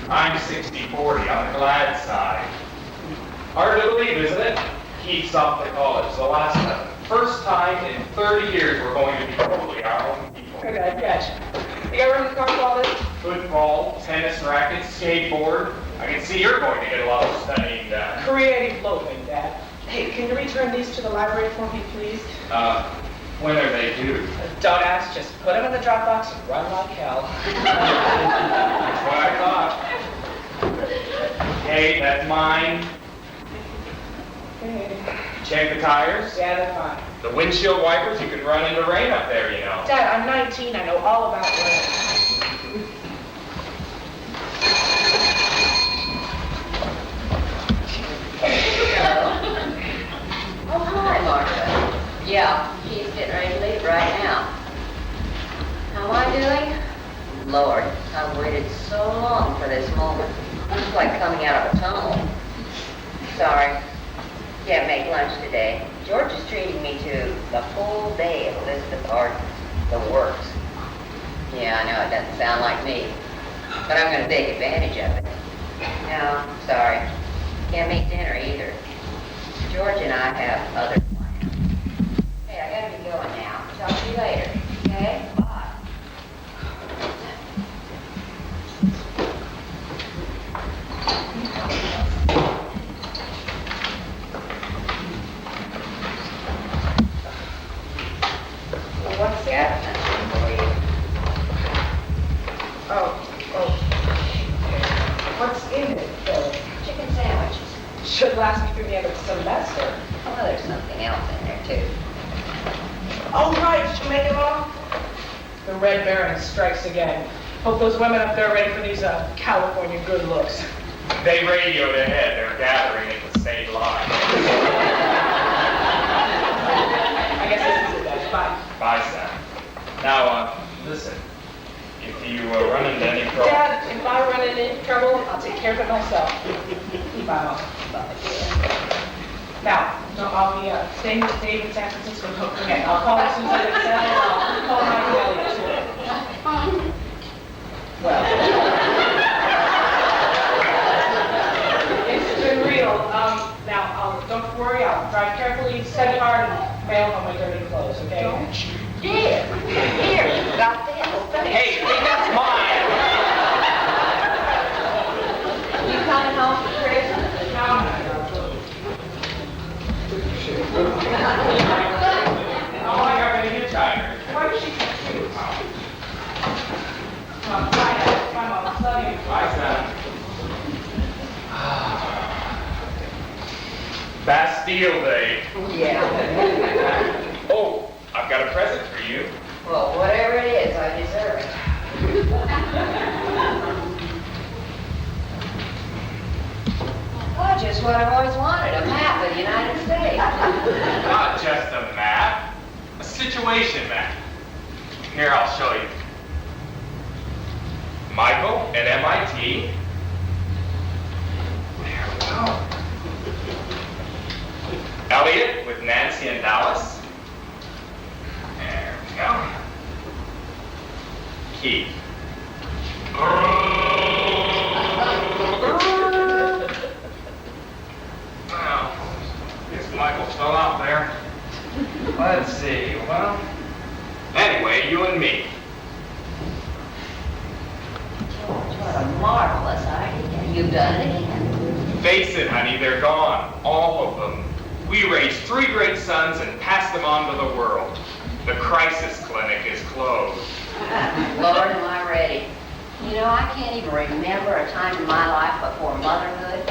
I'm 60-40 on the glad side. Hard to believe, isn't it? Keith's off to college, the last time. First time in 30 years we're going to be totally our own people. Good catch. You got room in the car for all this? Football, tennis rackets, skateboard. I can see you're going to get a lot of studying done. Creative loafing, Dad. Hey, can you return these to the library for me, please? When are they due? Don't ask, just put them in the drop box and run like hell. That's what I thought. Hey, that's mine. Okay. Check the tires. Yeah, they're fine. The windshield wipers, you can run into rain up there, you know. Dad, I'm 19. I know all about rain. Oh, hi, Martha. Yeah, she's getting ready to leave right now. How am I doing? Lord, I've waited so long for this moment. It's like coming out of a tunnel. Sorry, can't make lunch today. George is treating me to the full day of Elizabeth Arden, the works. Yeah, I know it doesn't sound like me, but I'm going to take advantage of it. No, sorry, can't make dinner either. George and I have other plans. Hey, I gotta be going now. Talk to you later, okay? Bye. What's that? Oh. What's in it, Phil? Chicken sandwiches. Should last me through the end of the semester. Oh, there's something else in there, too. Oh, right, did you make it all? The Red Baron strikes again. Hope those women up there are ready for these California good looks. They radioed ahead. They're gathering at the state line. I guess this is it, Dad. Bye. Bye, Sam. Now, listen. If you run into any trouble... Dad, if I run into any trouble, I'll take care of it myself. Bye, Mom. Bye. Now, I'll be staying with Dave in San Francisco. Don't forget. I'll call as soon as I get settled. I'll call my Elliot, too. Well... It's been real. Now, don't worry. I'll drive carefully, study hard, and bail on my dirty clothes, okay? Don't you dare! Here, you got this. Hey, that's mine! You coming home for Christmas? No. Oh, I got a hitchhiker. Why does she text you? Come on, bye, Dad. Bye, Mom. Love you. Bye, Sam. Bastille Day. Yeah. Oh, I've got a present for you. Well, whatever it is, I deserve it. Oh, just what I've always wanted, a map of the United States. Not just a map, a situation map. Here, I'll show you. Michael at MIT. There we go. Elliot with Nancy in Dallas. There we go. Keith. Well, guess Michael's still out there. Let's see, well, anyway, you and me. George, what a marvelous idea. You've done it again. Face it, honey, they're gone. All of them. We raised 3 great sons and passed them on to the world. The crisis clinic is closed. Lord, am I ready. You know, I can't even remember a time in my life before motherhood.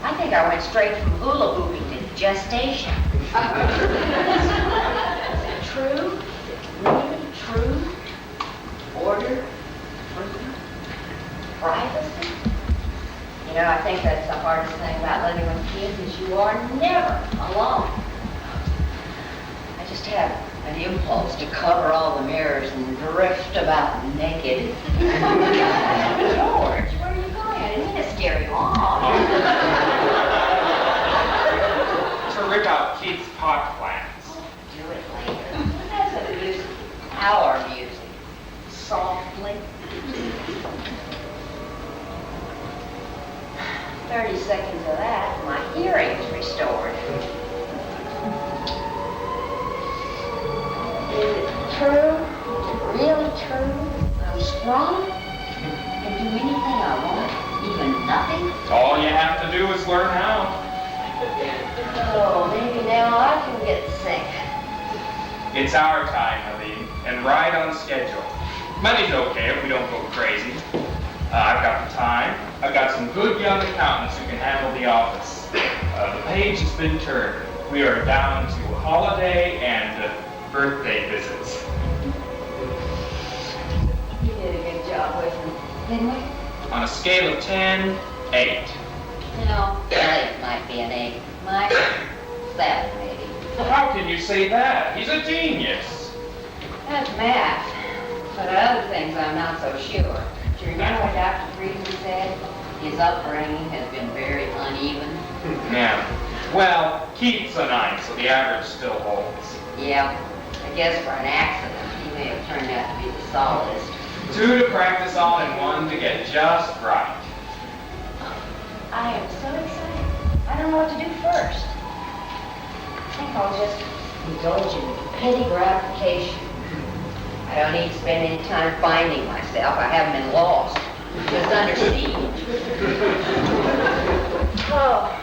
I think I went straight from hula hooping to gestation. Is it true? Really true? Order? Freedom? Privacy? You know, I think that's the hardest thing about living with kids is you are never alone. I just have an impulse to cover all the mirrors and drift about naked. George, where are you going? I didn't mean to scare you off. To rip out Keith's pot plants. Do it later. That's a music. Our music. Softly. 30 seconds of that, my hearing's restored. Is it true? Is it really true? I'm strong? Can do anything I want? Even nothing? All you have to do is learn how. Oh, maybe now I can get sick. It's our time, Helene, and right on schedule. Money's okay if we don't go crazy. I've got the time. I've got some good young accountants who can handle the office. The page has been turned. We are down to holiday and birthday visits. You did a good job with him, didn't we? On a scale of 10, 8. No, Elliot might be an 8. Mike, 7 maybe. How can you say that? He's a genius. That's math. But other things I'm not so sure. Do you remember what Dr. Frieden said? His upbringing has been very uneven. Yeah. Well, Keith's a 9, so the average still holds. Yeah, I guess for an accident, he may have turned out to be the solidest. 2 to practice on and 1 to get just right. I am so excited. I don't know what to do first. I think I'll just indulge in petty gratification. I don't need to spend any time finding myself. I haven't been lost. Just under siege. Oh,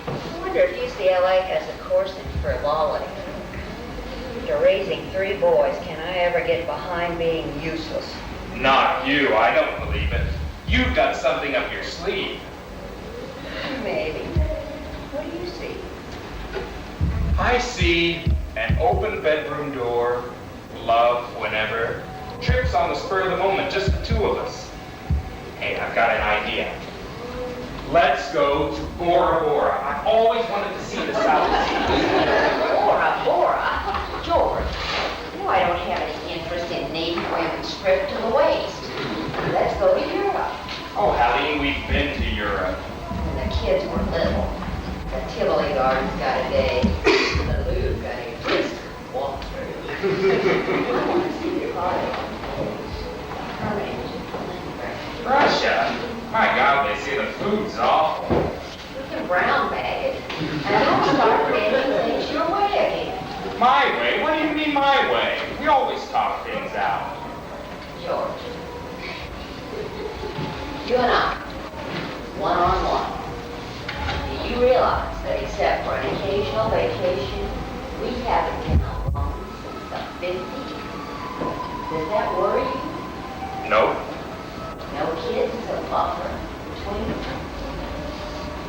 I wonder if UCLA has a course in frivolity. After raising 3 boys, can I ever get behind being useless? Not you, I don't believe it. You've got something up your sleeve. Maybe. What do you see? I see an open bedroom door, love whenever, trips on the spur of the moment, just the 2 of us. Hey, I've got an idea. Let's go to Bora Bora. I've always wanted to see the South Sea. Bora Bora? George, you know I don't have any interest in naked women stripped to the waist. Let's go to Europe. Oh, Helene, we've been to Europe. When the kids were little, the Tivoli Gardens got a day, the Louvre got a brisk walk through. I want to see the party. Russia? My God, they say the food's awful. We can brown bag it, and don't start bending things your way again. My way? What do you mean my way? We always talk things out. George, you and I, one-on-one. Do you realize that except for an occasional vacation, we haven't been alone since the 50s? Does that worry you? Nope. No kids as a buffer between them?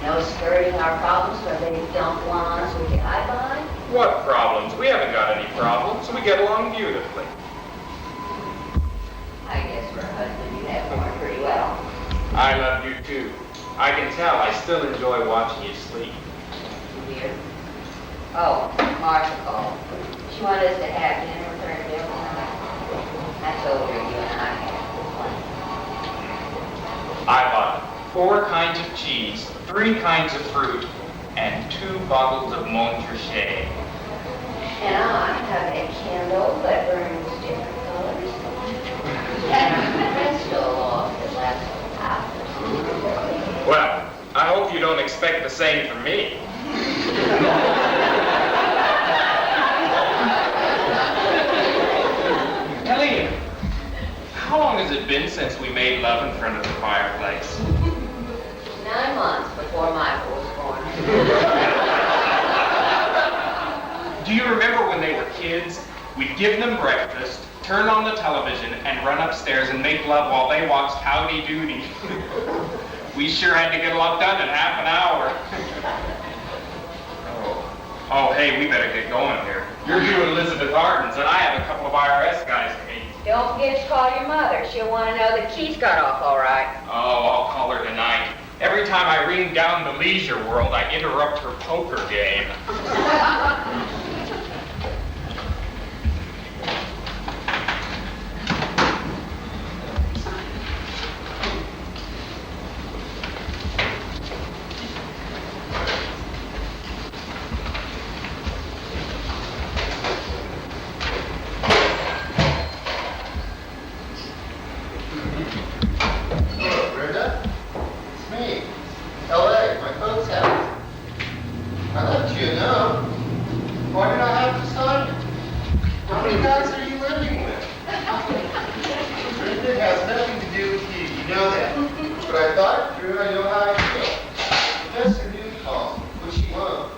No skirting our problems where they dump one on us we get high behind? What problems? We haven't got any problems. We get along beautifully. I guess for a husband you have one pretty well. I love you too. I can tell. I still enjoy watching you sleep. Dear. Oh, Martha called. She wanted us to have dinner with her and everything. I told her you and I had I bought 4 kinds of cheese, 3 kinds of fruit, and 2 bottles of Montrachet. And I have a candle that burns different colors. And a crystal lock that lasts hours. Well, I hope you don't expect the same from me. Helene, how long has it been since we made love in front of the fireplace? 9 months before Michael was born. Do you remember when they were kids? We'd give them breakfast, turn on the television, and run upstairs and make love while they watched Howdy Doody. We sure had to get a lot done in half an hour. Oh, hey, we better get going here. You're due at Elizabeth Arden's, and I have a couple of IRS guys to meet. Don't forget to call your mother. She'll want to know that Keith got off all right. Oh, I'll call her tonight. Every time I ring down the leisure world, I interrupt her poker game. Hello, You know that. But I thought it through, I know how I feel. Professor Newton calls, which he won't.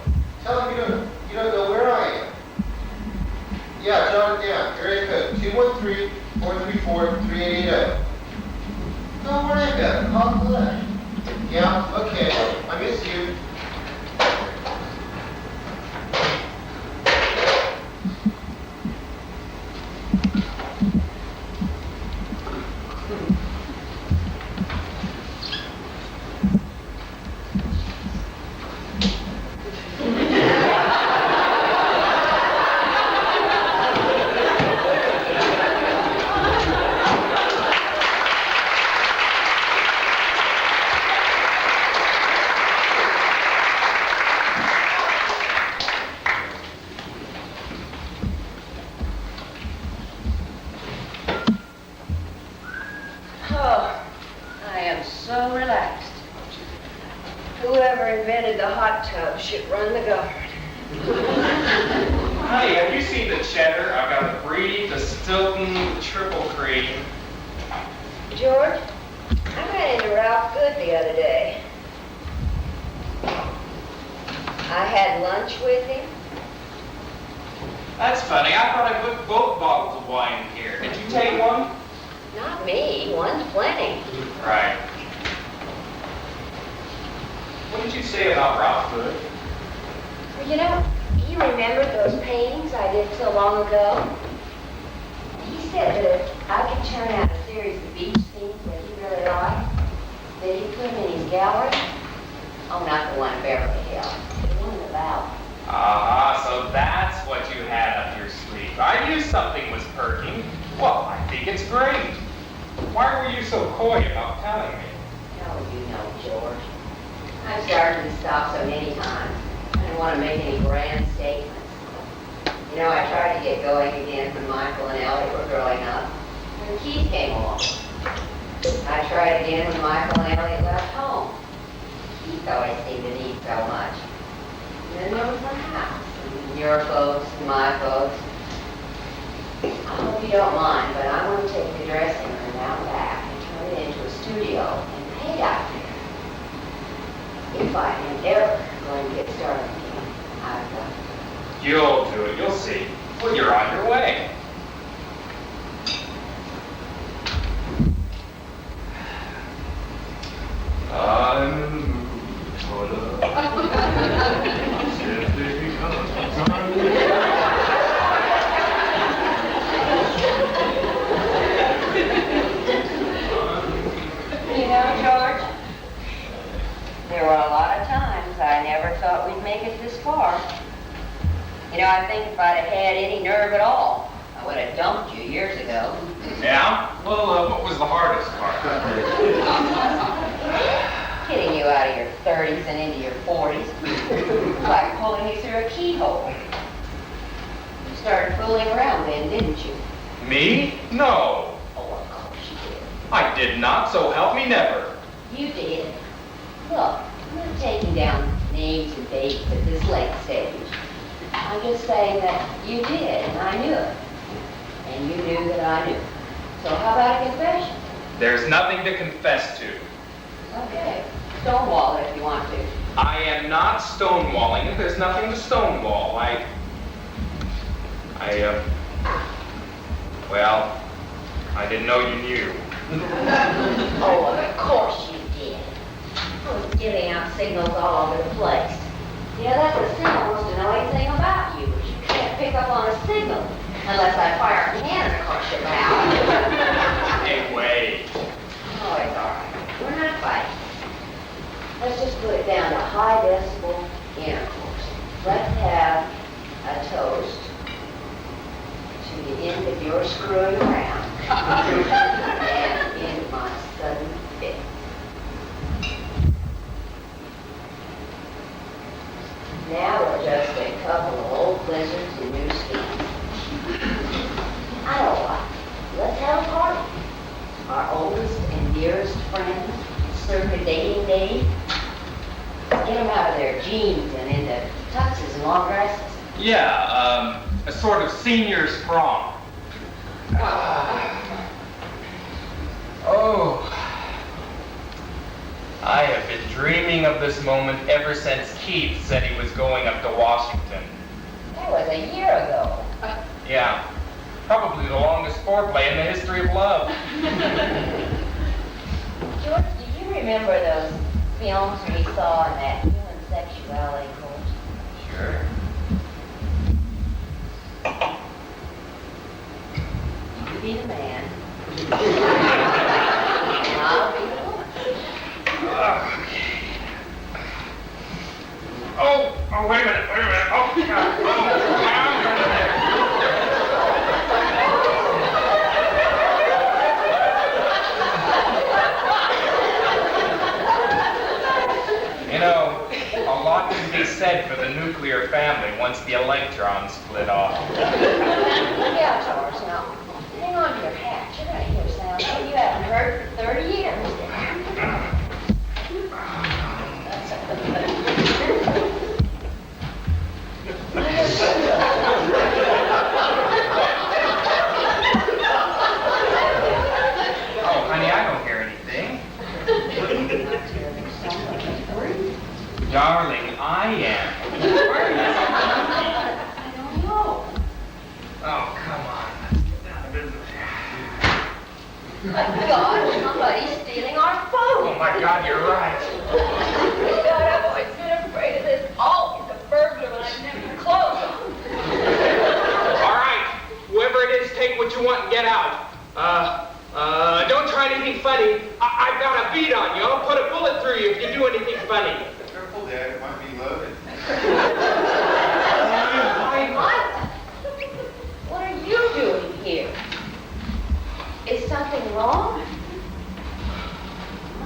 Tell him you don't know where I am. Yeah, jot it down. Area code 213-434-3880. Don't worry about it. I'll collect. Yeah, okay. I miss you. Oh, I am so relaxed. Whoever invented the hot tub should run the guard. Honey, have you seen the cheddar? I've got the brie, the Stilton, the triple cream. George, I ran into Ralph Good the other day. I had lunch with him. That's funny. I thought I put both bottles of wine here. Did you take one? Not me, one's plenty. Right. What did you say about Ralph Good? Well, you remembered those paintings I did so long ago? He said that if I could turn out a series of beach scenes that he really liked, that he'd put them in his gallery. Oh, not the one in Beverly Hills, the one in the valley. So that's what you had up your sleeve. I knew something was perking. Well, I think it's great. Why were you so coy about telling me? Oh, you know, George. I've started to stop so many times. I didn't want to make any grand statements. I tried to get going again when Michael and Elliot were growing up. When Keith came along. I tried again when Michael and Elliot left home. Keith always seemed to need so much. And then there was the house. And your folks and my folks. I hope you don't mind, but I want to take the dressing room out back and turn it into a studio and paint out there. If I am ever going to get started again, I've got to. You'll do it. You'll see. Well, you're on your way. I'm in the mood for love. Simply because George, there were a lot of times I never thought we'd make it this far. I think if I'd have had any nerve at all, I would have dumped you years ago. Yeah? Well, what was the hardest part? Getting you out of your 30s and into your 40s. Like pulling you through a keyhole. You started fooling around then, didn't you? Me? No. Oh, of course you did. I did not, so help me never. You did. Look, I'm not taking down names and dates at this late stage. I'm just saying that you did, and I knew it. And you knew that I knew. So how about a confession? There's nothing to confess to. Okay. Stonewall it if you want to. I am not stonewalling it. There's nothing to stonewall. Well, I didn't know you knew. Oh, of course you did. I was giving out signals all over the place. That's the thing I want to know anything about you. You can't pick up on a signal unless I fire a cannon across your bow. Hey, wait. Oh, it's all right. We're not fighting. Let's just put it down to high decibel intercourse. Let's have a toast to the end of your screwing around and in my sudden fit. Now we're just a couple of old blizzards in new skis. I know what. Let's have a party. Our oldest and dearest friends, circa dating day. Get them out of their jeans and into tuxes and long dresses. Yeah, a sort of senior's prom. Oh, dreaming of this moment ever since Keith said he was going up to Washington. That was a year ago. Yeah, probably the longest foreplay in the history of love. George, do you remember those films we saw in that human sexuality course? Sure. You be the man. I'll be the woman. Oh, wait a minute. Oh, God. You know, a lot can be said for the nuclear family once the electrons split off. Yeah, George, now, hang on to your hat. You're going to hear sounds that you haven't heard for 30 years. Oh, honey, I don't hear anything. Darling, I am. Why are you so I don't know. Oh, come on. Let's get down to business. My God, somebody's stealing our Oh, food. my God, you're right. God, I've always been afraid of this. Always a burglar when I've never closed them. All right, whoever it is, take what you want and get out. Don't try anything funny. I've got a beat on you. I'll put a bullet through you if you do anything funny. Careful, Dad, it might be loaded. Michael, what are you doing here? Is something wrong?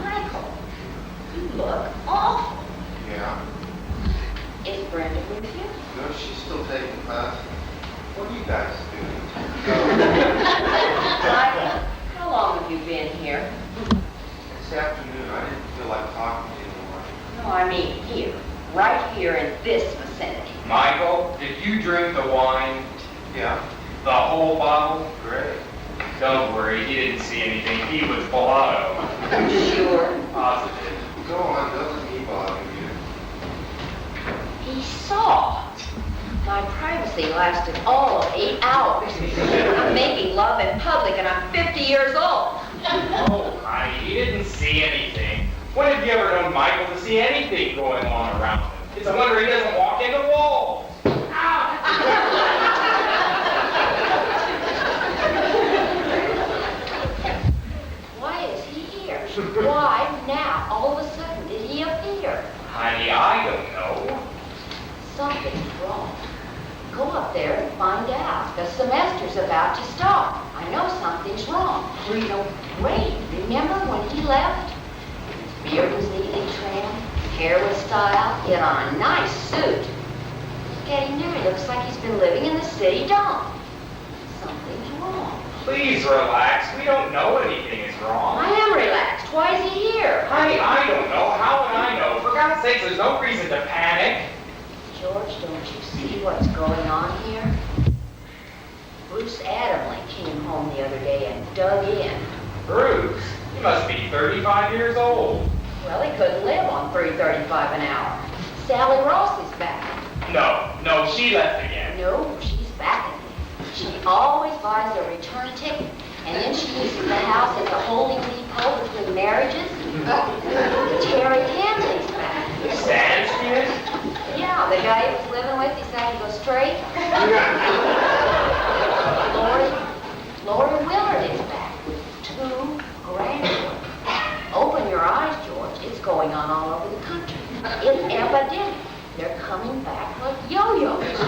Michael, you look awful. Yeah. Is Brenda with you? No, she's still taking class. What are you guys doing? Michael, how long have you been here? This afternoon, I didn't feel like talking to you anymore. No, I mean here. Right here in this vicinity. Michael, did you drink the wine? Yeah. The whole bottle? Great. Don't worry, he didn't see anything. He was blotto. Sure. Positive. Go on, don't let me bother you. He saw. My privacy lasted all of 8 hours. I'm making love in public and I'm 50 years old. Oh, honey, he didn't see anything. When have you ever known Michael to see anything going on around him? It's a wonder he doesn't walk into walls. Why is he here? Why now, all of a sudden, did he appear? Honey, I don't know. Something's wrong. Go up there and find out. The semester's about to start. I know something's wrong. No, wait, remember when he left? His beard was neatly trimmed, hair was styled, he had on a nice suit. Look at him now, he looks like he's been living in the city dome. Something's wrong. Please relax. We don't know anything is wrong. I am relaxed. Why is he here? Honey, I don't know. How would I know? For God's sakes, there's no reason to panic. George, don't you see what's going on here? Bruce Adamley came home the other day and dug in. Bruce, he must be 35 years old. Well, he couldn't live on $3.35 an hour. Sally Ross is back. No, she left again. No, she's back again. She always buys a return ticket, and then she uses the house as a holding depot between marriages. Terry Hanley's back. Sandskin? Yeah, the guy he was living with decided to go straight. Lori Willard is back with 2 grandchildren. Open your eyes, George. It's going on all over the country. It's epidemic. They're coming back like yo-yos.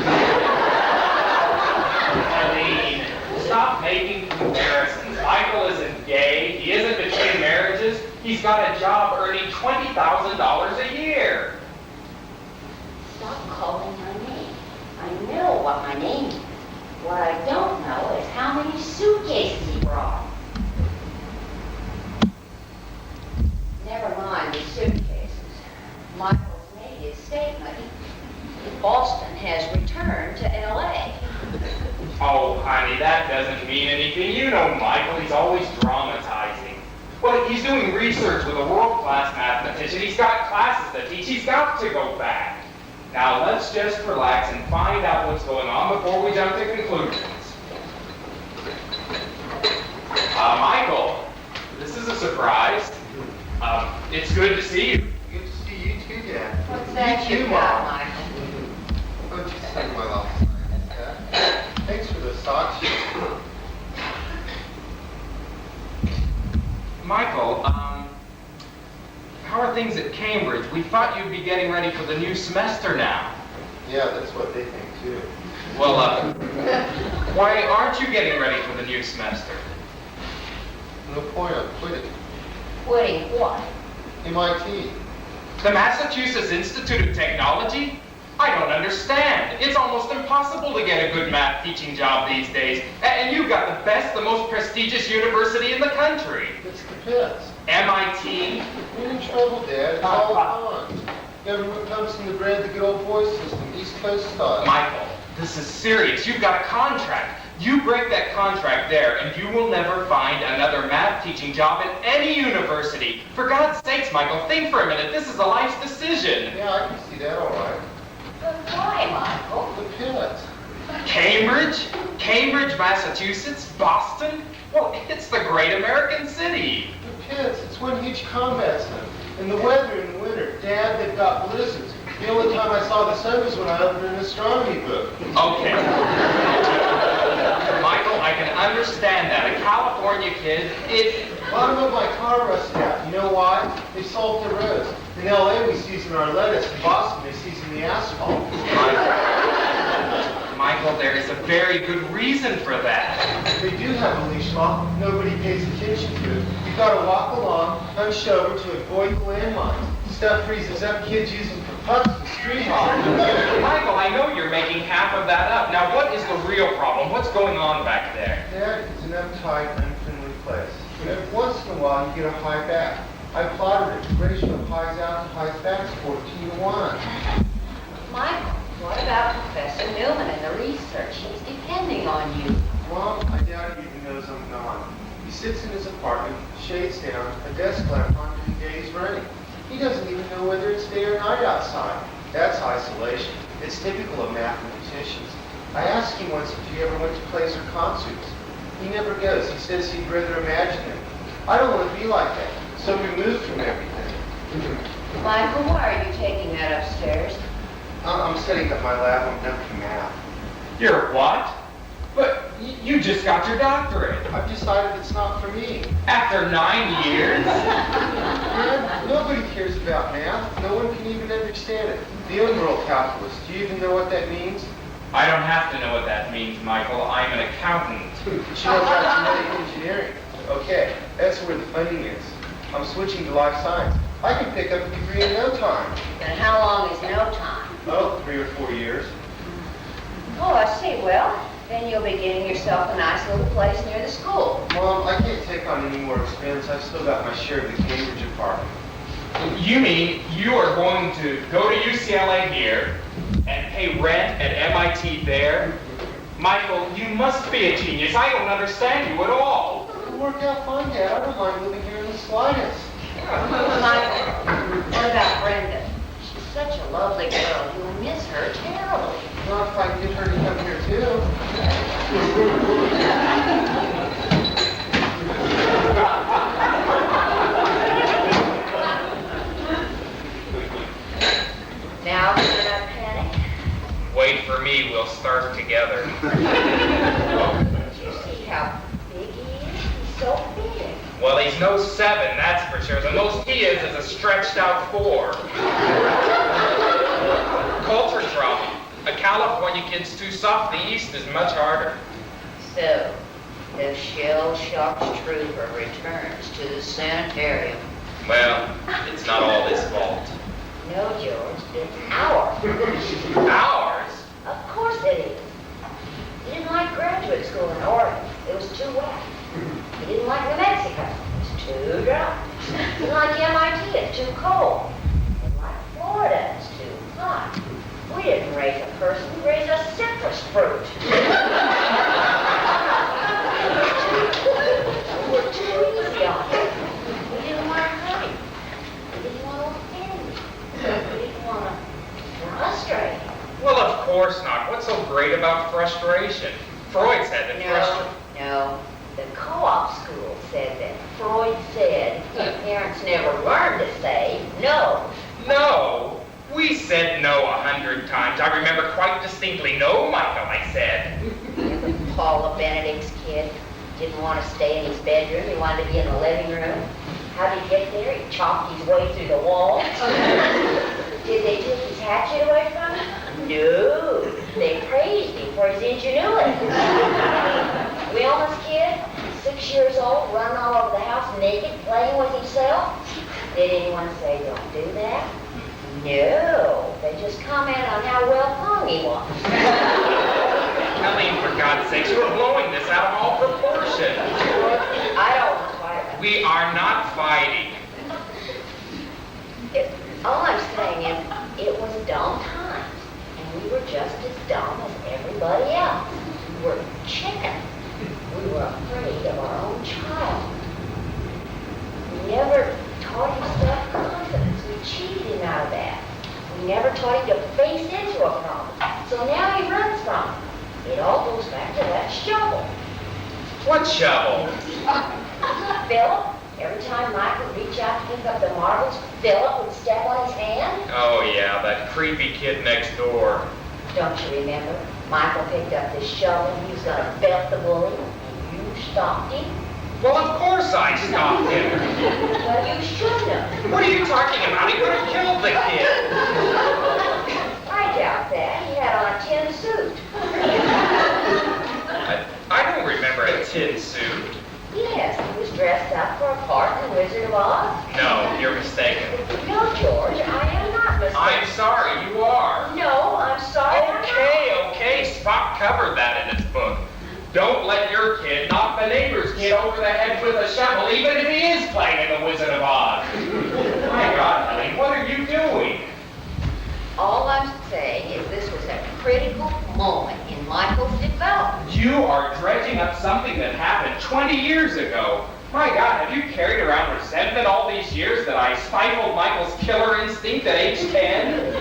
Eileen, stop making comparisons. Michael isn't gay. He isn't between marriages. He's got a job earning $20,000 a year. Stop calling my name. I know what my name is. What I don't know is how many suitcases he brought. Never mind the suitcases. Michael's made his statement. Boston has returned to L.A. Oh, honey, that doesn't mean anything. You know Michael, he's always dramatizing. Well, But he's doing research with a world-class mathematician. He's got classes to teach. He's got to go back. Now let's just relax and find out what's going on before we jump to conclusions. Michael, this is a surprise. It's good to see you. Good to see you too, Dad. What's that You you too, got, Mom. Michael? Why don't you say my last night, Dad? Thanks for the socks. Michael, how are things at Cambridge? We thought you'd be getting ready for the new semester now. Yeah, that's what they think too. Well, why aren't you getting ready for the new semester? No point, I'm quitting. Quitting what? MIT. The Massachusetts Institute of Technology? I don't understand. It's almost impossible to get a good math teaching job these days. And you've got the best, the most prestigious university in the country. It's the pits. MIT? You're in trouble, Dad. It's all gone. Government pumps in the bread the good old boy system, East Coast style. Michael, this is serious. You've got a contract. You break that contract there, and you will never find another math teaching job at any university. For God's sakes, Michael, think for a minute. This is a life decision. Yeah, I can see that all right. But why, Michael? The pits. Cambridge? Cambridge, Massachusetts? Boston? Well, it's the great American city. The pits, it's one huge combat zone. And the weather in the winter, Dad, they've got blizzards. The only time I saw the sun was when I opened an astronomy book. Okay. Michael, I can understand that. A California kid, Bottom of my car rusted out. You know why? They salt the roads. In LA, we season our lettuce. In Boston, they season the asphalt. Michael, there is a very good reason for that. They do have a leash law. Nobody pays attention to it. You've got to walk along, hunched over to avoid the landmines. Stuff freezes up, kids use them for pucks and street hockey. Michael, I know you're making half of that up. Now, what is the real problem? What's going on back there? Dad, it's an uptight, unfriendly place. And every once in a while, you get a high back. I plotted it. Ratio of highs out to highs back is 14-1. Michael, what about Professor Newman and the research? He's depending on you. Well, I doubt he even knows I'm gone. He sits in his apartment, shades down, a desk lamp on 2 days running. He doesn't even know whether it's day or night outside. That's isolation. It's typical of mathematicians. I asked him once if he ever went to plays or concerts. He never goes. He says he'd rather imagine them. I don't want to be like that. So removed from everything. Michael, why are you taking that upstairs? I'm setting up my lab. I'm done with math. You're what? But you just got your doctorate. I've decided it's not for me. After 9 years? Man, nobody cares about math. No one can even understand it. The unworld calculus. Do you even know what that means? I don't have to know what that means, Michael. I'm an accountant. But you know about genetic engineering. Okay, that's where the funding is. I'm switching to life science. I can pick up a degree in no time. And how long is no time? Oh, 3 or 4 years. Oh, I see. Well, then you'll be getting yourself a nice little place near the school. Mom, I can't take on any more expense. I've still got my share of the Cambridge apartment. You mean you are going to go to UCLA here and pay rent at MIT there? Michael, you must be a genius. I don't understand you at all. It'll work out fine, Dad. I don't mind living here in the slightest. Michael, what about Brenda? She's such a lovely girl. You'll miss her terribly. Not if I can get her to come here, too. Now, can I panic? Wait for me. We'll start together. Don't you see how big he is? He's so big. Well, he's no 7, that's for sure. The most he is a stretched out 4. Culture trauma. A California kid's too soft. The East is much harder. So, the shell-shocked trooper returns to the sanitarium. Well, it's not all his fault. No, George, it's ours. Ours? Of course it is. He didn't like graduate school in Oregon. It was too wet. He didn't like New Mexico. It's too dry. He didn't like MIT. It's too cold. He didn't like Florida. It's too hot. We didn't raise a person. We raised a citrus fruit. We're too easy on him. course not. What's so great about frustration? Freud said that No. The co-op school said that Freud said parents never learn to say no. No, we said no 100 times. I remember quite distinctly. No, Michael, I said. Remember Paula Benedict's kid didn't want to stay in his bedroom. He wanted to be in the living room. How did he get there? He chopped his way through the wall. Did they take his hatchet away from him? No. They praised him for his ingenuity. Wilma's kid, 6 years old, running all over the house naked, playing with himself. Did anyone say don't do that? No. They just commented on how well hung he was. Colleen, for God's sakes, you're blowing this out of all proportion. I don't want to fight about it. We are not fighting. All I'm saying is, it was dumb times, and we were just as dumb as everybody else. We were chicken. We were afraid of our own child. We never taught him self-confidence. We cheated him out of that. We never taught him to face into a problem. So now he runs from it. It all goes back to that shovel. What shovel? Philip, every time Mike would reach out to pick up the marbles, Philip would step on his hand. Oh, yeah, that creepy kid next door. Don't you remember? Michael picked up this shovel and he was going to belt the bully, and you stopped him. Well, of course I stopped him. Well, you shouldn't have. What are you talking about? He would have killed the kid. I doubt that. He had on a tin suit. I don't remember a tin suit. Yes, he was dressed up for a part in The Wizard of Oz. No, you're mistaken. No, George, I am not mistaken. I'm sorry, you are. No, I'm sorry. I'm not. Okay, Spock covered that in his book. Don't let your kid knock the neighbor's kid over the head with a shovel, even if he is playing in The Wizard of Oz. My God, Helene, what are you doing? All I'm saying is this was a critical moment in Michael's development. You are dredging up something that happened 20 years ago. My God, have you carried around resentment all these years that I stifled Michael's killer instinct at age 10?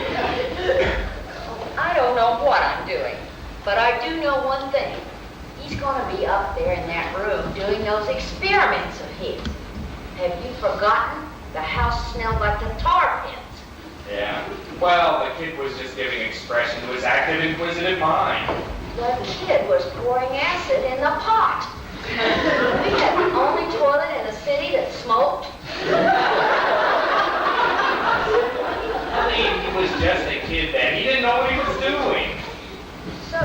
I don't know what I'm doing, but I do know one thing. He's going to be up there in that room doing those experiments of his. Have you forgotten? The house smelled like the tar pits. Yeah. Well, the kid was just giving expression to his active, inquisitive mind. The kid was pouring acid in the pot. We had the only toilet in the city that smoked. I mean, he was just a kid then. He didn't know what he was doing. So,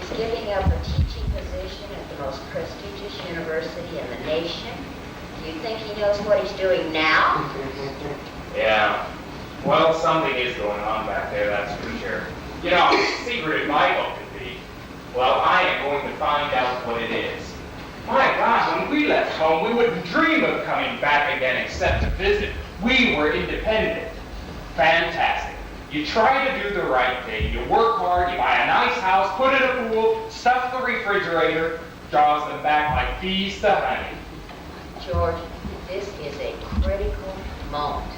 he's giving up a teaching position at the most prestigious university in the nation. Do you think he knows what he's doing now? Yeah. Well, something is going on back there, that's for sure. You know, how secretive Michael could be. Well, I am going to find out what it is. My gosh, when we left home, we wouldn't dream of coming back again except to visit. We were independent. Fantastic. You try to do the right thing. You work hard, you buy a nice house, put in a pool, stuff the refrigerator, draws them back like bees to honey. George, this is a critical moment.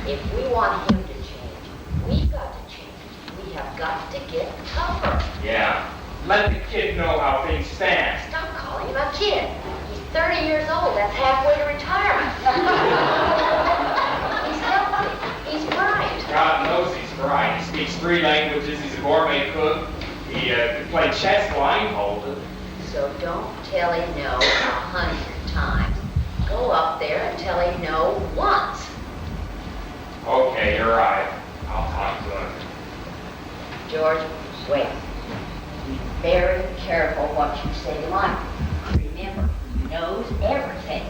If we want him to change, we've got to change. We have got to get tougher. Yeah. Let the kid know how things stand. Stop calling him a kid. He's 30 years old. That's halfway to retirement. He's healthy. He's bright. God knows he's bright. He speaks 3 languages. He's a gourmet cook. He could play chess blindfolded. So don't tell him no 100 times. Go up there and tell him no once. Okay, you're right. I'll talk to him. George, wait. Be very careful what you say to Michael. Remember, he knows everything.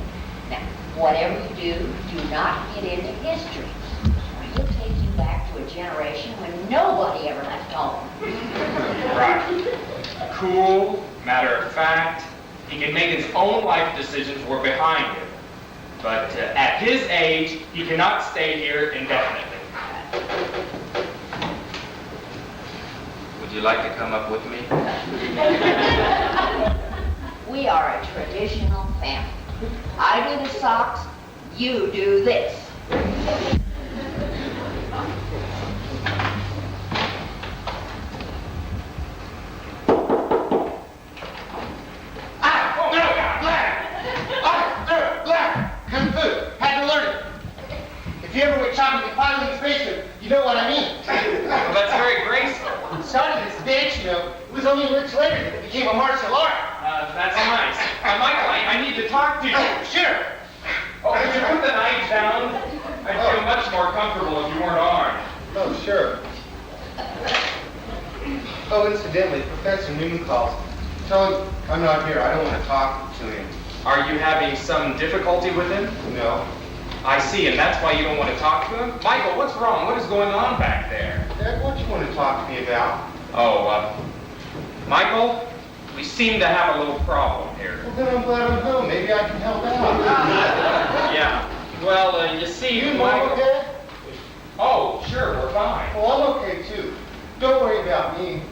Now, whatever you do, do not get into history. Or he'll take you back to a generation when nobody ever left home. Right. Cool, matter of fact. He can make his own life decisions. We're behind him. But at his age, he cannot stay here indefinitely. Would you like to come up with me? We are a traditional family. I do the socks, you do this. you ever went chopping the piling's basement, you know what I mean. Well, that's very graceful. Started as a dance, you know. It was only weeks later that it became a martial art. That's nice. Michael, I need to talk to you. Sure. Oh, could you put the knife down? I'd feel much more comfortable if you weren't armed. Oh, sure. Oh, incidentally, Professor Newman calls. Tell him I'm not here. I don't want to talk to him. Are you having some difficulty with him? No. I see, and that's why you don't want to talk to him? Michael, what's wrong? What is going on back there? Dad, what do you want to talk to me about? Oh, Michael, we seem to have a little problem here. Well, then I'm glad I'm home. Maybe I can help out. Yeah. Well, you see, You Michael... mom okay? Oh, sure, we're fine. Well, I'm okay, too. Don't worry about me.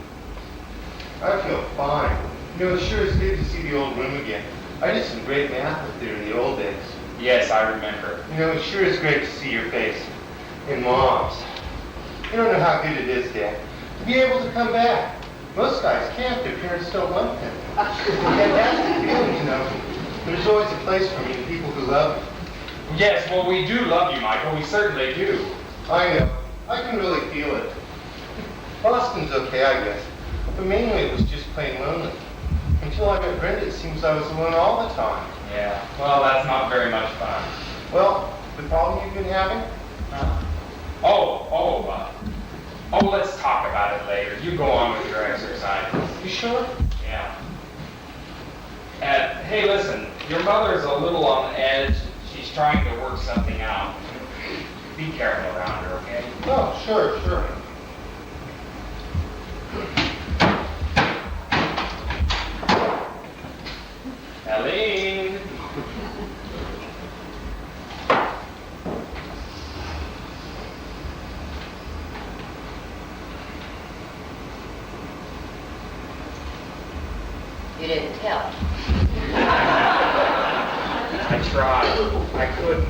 I feel fine. You know, it sure is good to see the old room again. I did some great math up there in the old days. Yes, I remember. You know, it sure is great to see your face. And Mom's. You don't know how good it is, Dad, to be able to come back. Most guys can't. Their parents don't want them. And that's the feeling, you know. There's always a place for me and people who love me. Yes, well, we do love you, Michael. We certainly do. I know. I can really feel it. Boston's okay, I guess. But mainly it was just plain lonely. Until I met Brenda, it seems I was alone all the time. Yeah, well, that's not very much fun. Well, the problem you've been having? Let's talk about it later. You go on with your exercise. You sure? Yeah. Hey, listen, your mother's a little on edge. She's trying to work something out. Be careful around her, okay? Oh, sure. Helene! You didn't tell. I tried. I couldn't.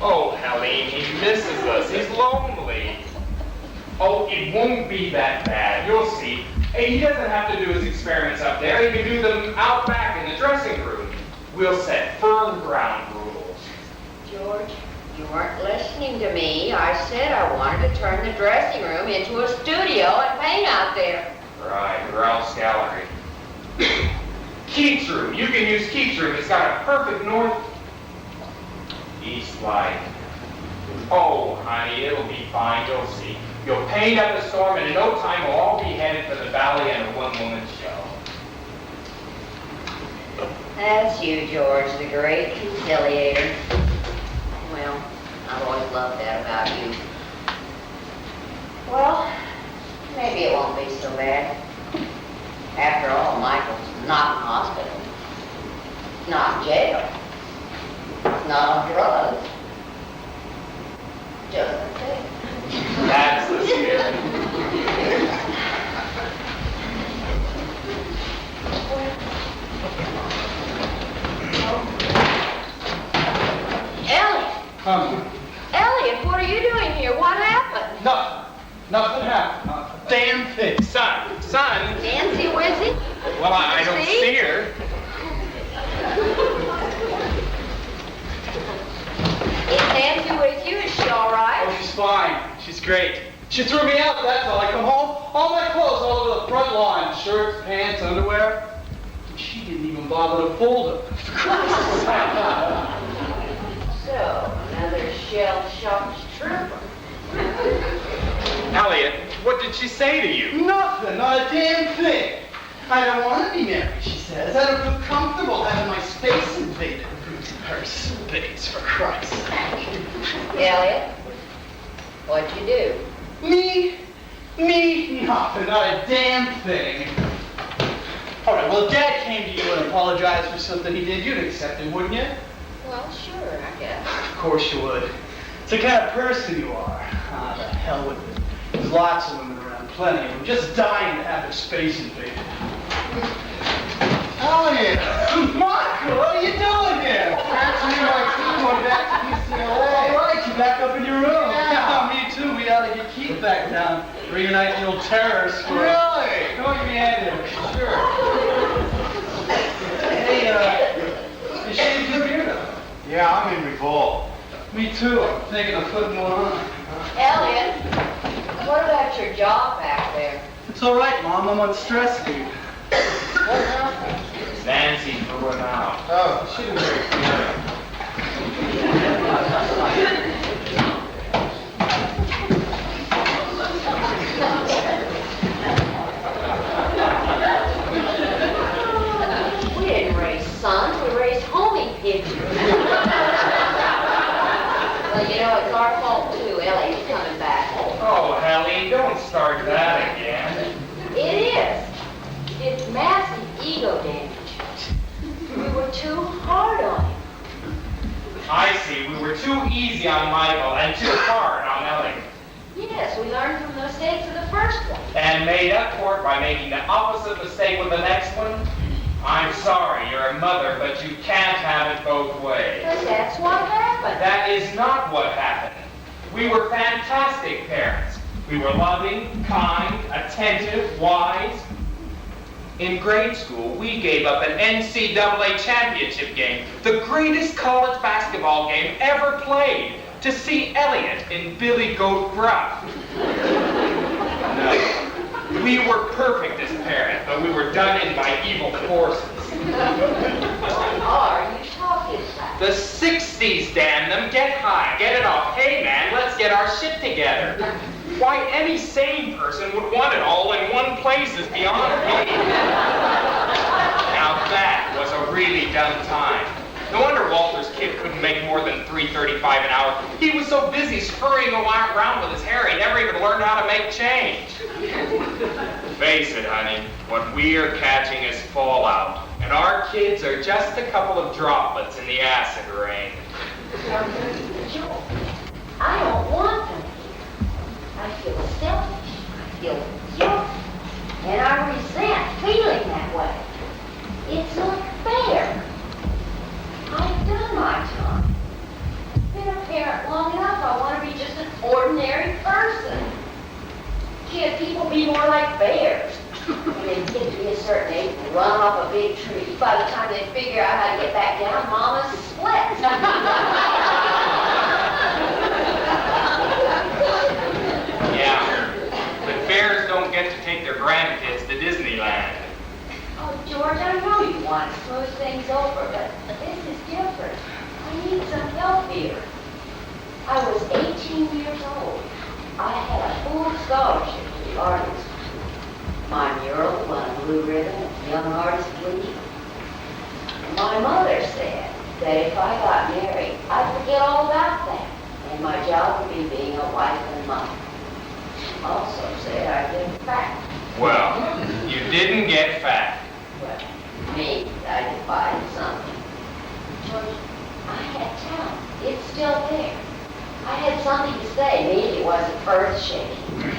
Oh, Helene, he misses us. He's lonely. Oh, it won't be that bad. You'll see. Hey, he doesn't have to do his experiments up there. He can do them out back in the dressing room. We'll set firm ground rules. George, you weren't listening to me. I said I wanted to turn the dressing room into a studio and paint out there. Right, Ralph's gallery. Keats room. You can use Keats room. It's got a perfect north-east light. Oh, honey, it'll be fine. You'll see. You'll paint up a storm, and in no time we'll all be headed for the ballet and a one-woman show. That's you, George, the great conciliator. Well, I've always loved that about you. Well, maybe it won't be so bad. After all, Michael's not in hospital, not in jail, not on drugs. Just a thing. That's the spirit. Elliot! Elliot, what are you doing here? What happened? Nothing happened. Not a damn thing. Son. Nancy Wizzy? Well, I don't see her. Is Nancy with you? Is she all right? Oh, she's fine. She's great. She threw me out, that's all. I come home, all my clothes all over the front lawn. Shirts, pants, underwear. And she didn't even bother to fold them. So, another shell-shocked trooper. Elliot, what did she say to you? Nothing, not a damn thing. I don't want to be married, she says. I don't feel comfortable having my space invaded. Her space, for Christ's sake. Elliot, what'd you do? Me, nothing, not a damn thing. All right, well, if Dad came to you and apologized for something he did, you'd accept it, wouldn't you? Well, sure, I guess. Of course you would. It's the kind of person you are. Ah, the hell with it. There's lots of women around, plenty of them, just dying to have their space invaded. Elliot! Michael, what are you doing here? Actually, my team went back to UCLA. All right, you're back up in your room. Yeah. Me too. We ought to get Keith back down. Reunite the old terrorists. Really? Come on, give me a hand here. Sure. Hey, you shaved your beard up. Yeah, I'm in revolt. Me too. I'm thinking of putting one on. Elliot, what about your job back there? It's all right, Mom. I'm on stress leave. What happened? Nancy threw him out. Oh, she didn't very clear. We didn't raise sons, we raised homing pigeons. Well, you know, it's our fault too. Ellie's coming back. Oh, Helly, don't start that again. It is. It's massive ego damage. We were too hard on him. I see, we were too easy on Michael and too hard on Ellie. Yes, we learned from the mistakes of the first one. And made up for it by making the opposite mistake with the next one? I'm sorry, you're a mother, but you can't have it both ways. But that's what happened. That is not what happened. We were fantastic parents. We were loving, kind, attentive, wise. In grade school, we gave up an NCAA championship game, the greatest college basketball game ever played, to see Elliot in Billy Goat Gruff. No, we were perfect as parents, but we were done in by evil forces. What are you talking about? The 60s, damn them. Get high, get it off. Hey, man, let's get our shit together. Why, any sane person would want it all in one place is beyond me. Now that was a really dumb time. No wonder Walter's kid couldn't make more than $3.35 an hour. He was so busy scurrying around with his hair, he never even learned how to make change. Face it, honey, what we are catching is fallout, and our kids are just a couple of droplets in the acid rain. Joe, I don't want them here. I feel selfish, I feel guilty, and I resent feeling that way. It's not fair. I've done my time. Been a parent long enough, I want to be just an ordinary person. Can't people be more like bears? When they get to be a certain age, run off a big tree. By the time they figure out how to get back down, mama's split. Yeah, but bears don't get to take their grandkids to Disneyland. Oh, George, I know you want to smooth things over, but this is different. I need some help here. I was 18 years old. I had a full scholarship to the art institute. My mural won a blue ribbon at the Young Artist League. My mother said that if I got married, I'd forget all about that, and my job would be being a wife and mother. She also said I'd get fat. Well, you didn't get fat. Well, maybe I defied something. George, I had talent. It's still there. I had something to say. Maybe it wasn't earth-shaking.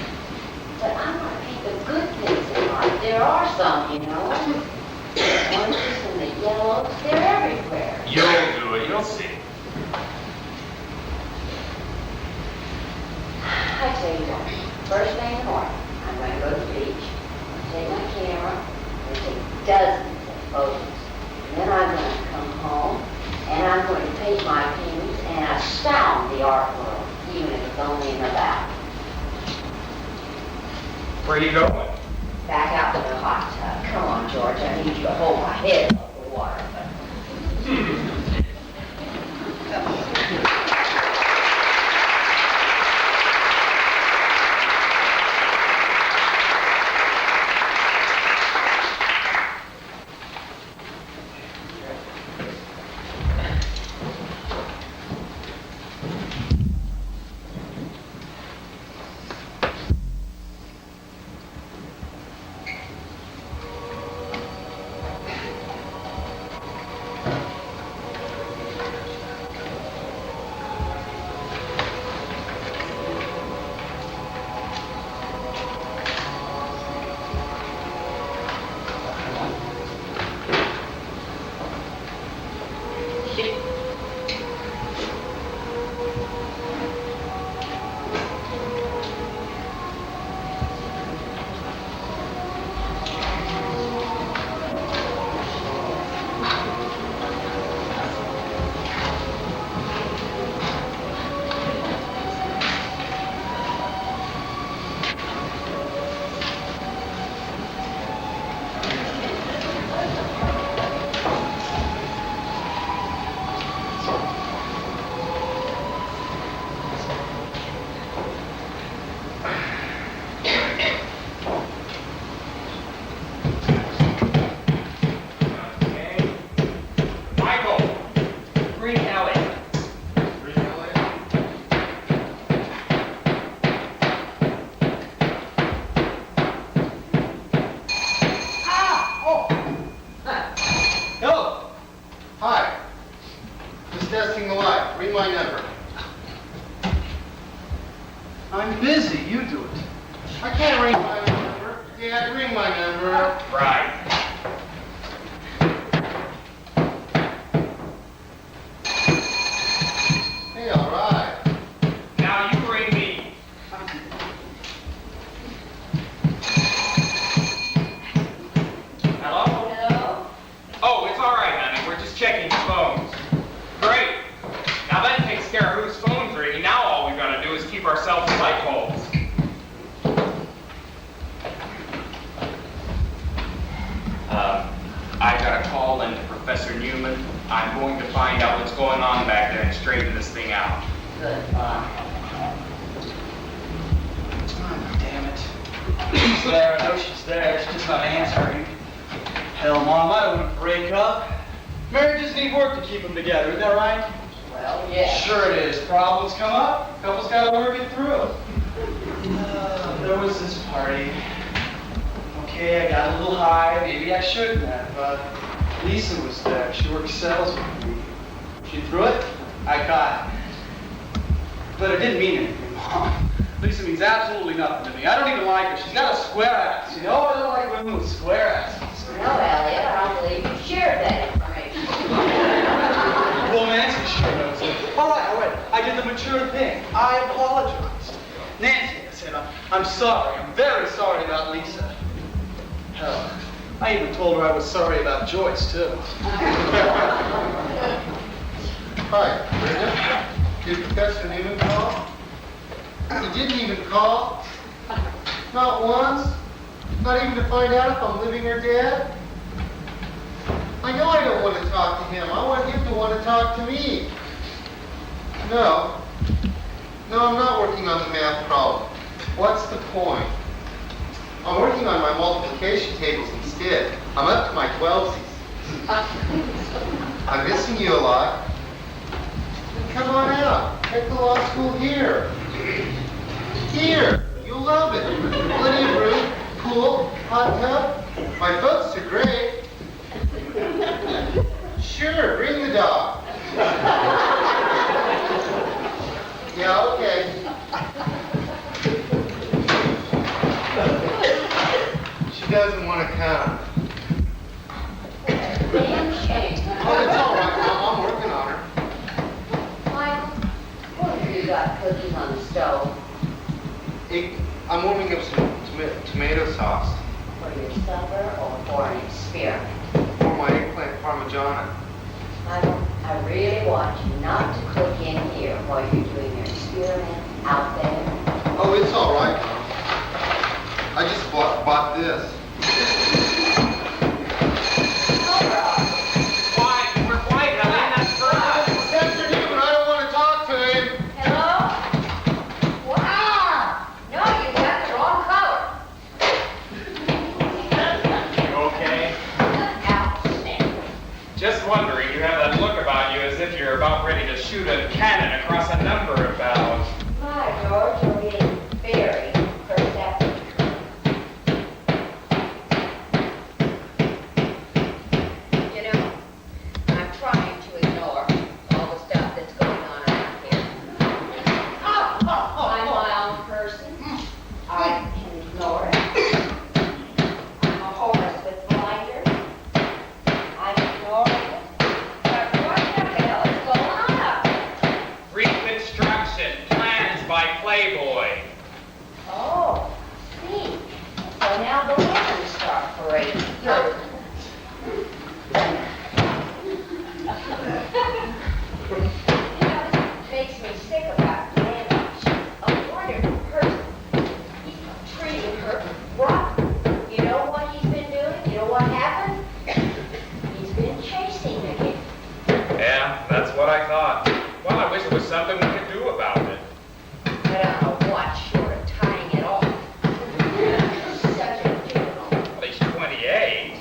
But I want to paint the good things in life. There are some, you know. The oranges and the yellows, they're everywhere. You'll do it, you'll see. I tell you what, first thing in the morning, I'm going to go to the beach. I'll take my camera, and take dozens of photos. And then I'm going to come home, and I'm going to paint my paintings and astound the art world, even if it's only in the valley. Where are you going? Back out to the hot tub. Come on, George, I need you to hold my head above the water. my number. I'm busy, you do it. I can't ring my number. Dad, ring my number. Right. Hey, all right. Now you ring me. Hello? Hello? Oh, it's all right, honey. We're just checking phones. Great. Now that takes care of whose phone's ringing. Now all we've got to do is keep ourselves in light bulbs. I got a call in to Professor Newman. I'm going to find out what's going on back there and straighten this thing out. Good. Damn it. She's there, I know she's there, she's just not answering. Hell, Mom, I don't want to break up. Marriages need work to keep them together, isn't that right? Well, yeah. Sure it is. Problems come up, couples gotta work it through. There was this party. Okay, I got a little high, maybe I shouldn't have, but Lisa was there. She works sales with me. She threw it, I got it. But it didn't mean anything, Mom. Lisa means absolutely nothing to me. I don't even like her. She's got a square ass. You know, I don't like women with square asses. No, Elliot, I don't believe you shared that information. Well, Nancy sure knows it. All right. I did the mature thing. I apologized. Nancy, I said, I'm sorry. I'm very sorry about Lisa. Hell, I even told her I was sorry about Joyce, too. Hi, Brenda. Did Professor Newman call? He didn't even call? Not once? Not even to find out if I'm living or dead? I know I don't want to talk to him. I want him to want to talk to me. No, I'm not working on the math problem. What's the point? I'm working on my multiplication tables instead. I'm up to my 12s. I'm missing you a lot. Come on out. Take the law school here. Here. You'll love it. Plenty of room, pool, hot tub. My folks are great. Sure, bring the dog. Yeah, okay. She doesn't want to come. Damn shame. Oh, it's all right, Mom. I'm working on her. Michael, what have you got cooking on the stove? I'm warming up some tomato sauce For your supper or for an experiment? for my eggplant parmigiana. Michael, I really want you not to cook in here while you're doing your experiment out there. Oh, it's all right, Mom. I just bought this. Quiet, we're quiet, honey. That's for us. Professor Newman, I don't want to talk to him. Hello? Wow! No, you got the wrong color. You okay? Outstanding. Just wondering, you have that look about you as if you're about ready to shoot a cannon across a number of bows. My, George, you're getting very perceptive. You know, I'm trying to ignore all the stuff that's going on around here. I'm my own person. I can ignore it. I'm a horse with blinders. I ignore it. But what the hell is going on? Reconstruction, plans by Playboy. Oh, see. So now the women start parading through. It makes me sick about Nana. She's a wonderful person. He's treating her rotten. You know what he's been doing? You know what happened? He's been chasing again. Yeah, that's what I thought. Well, I wish there was something we could do about it. But I don't know what short of tying it off. Such a juvenile. Well, he's 28.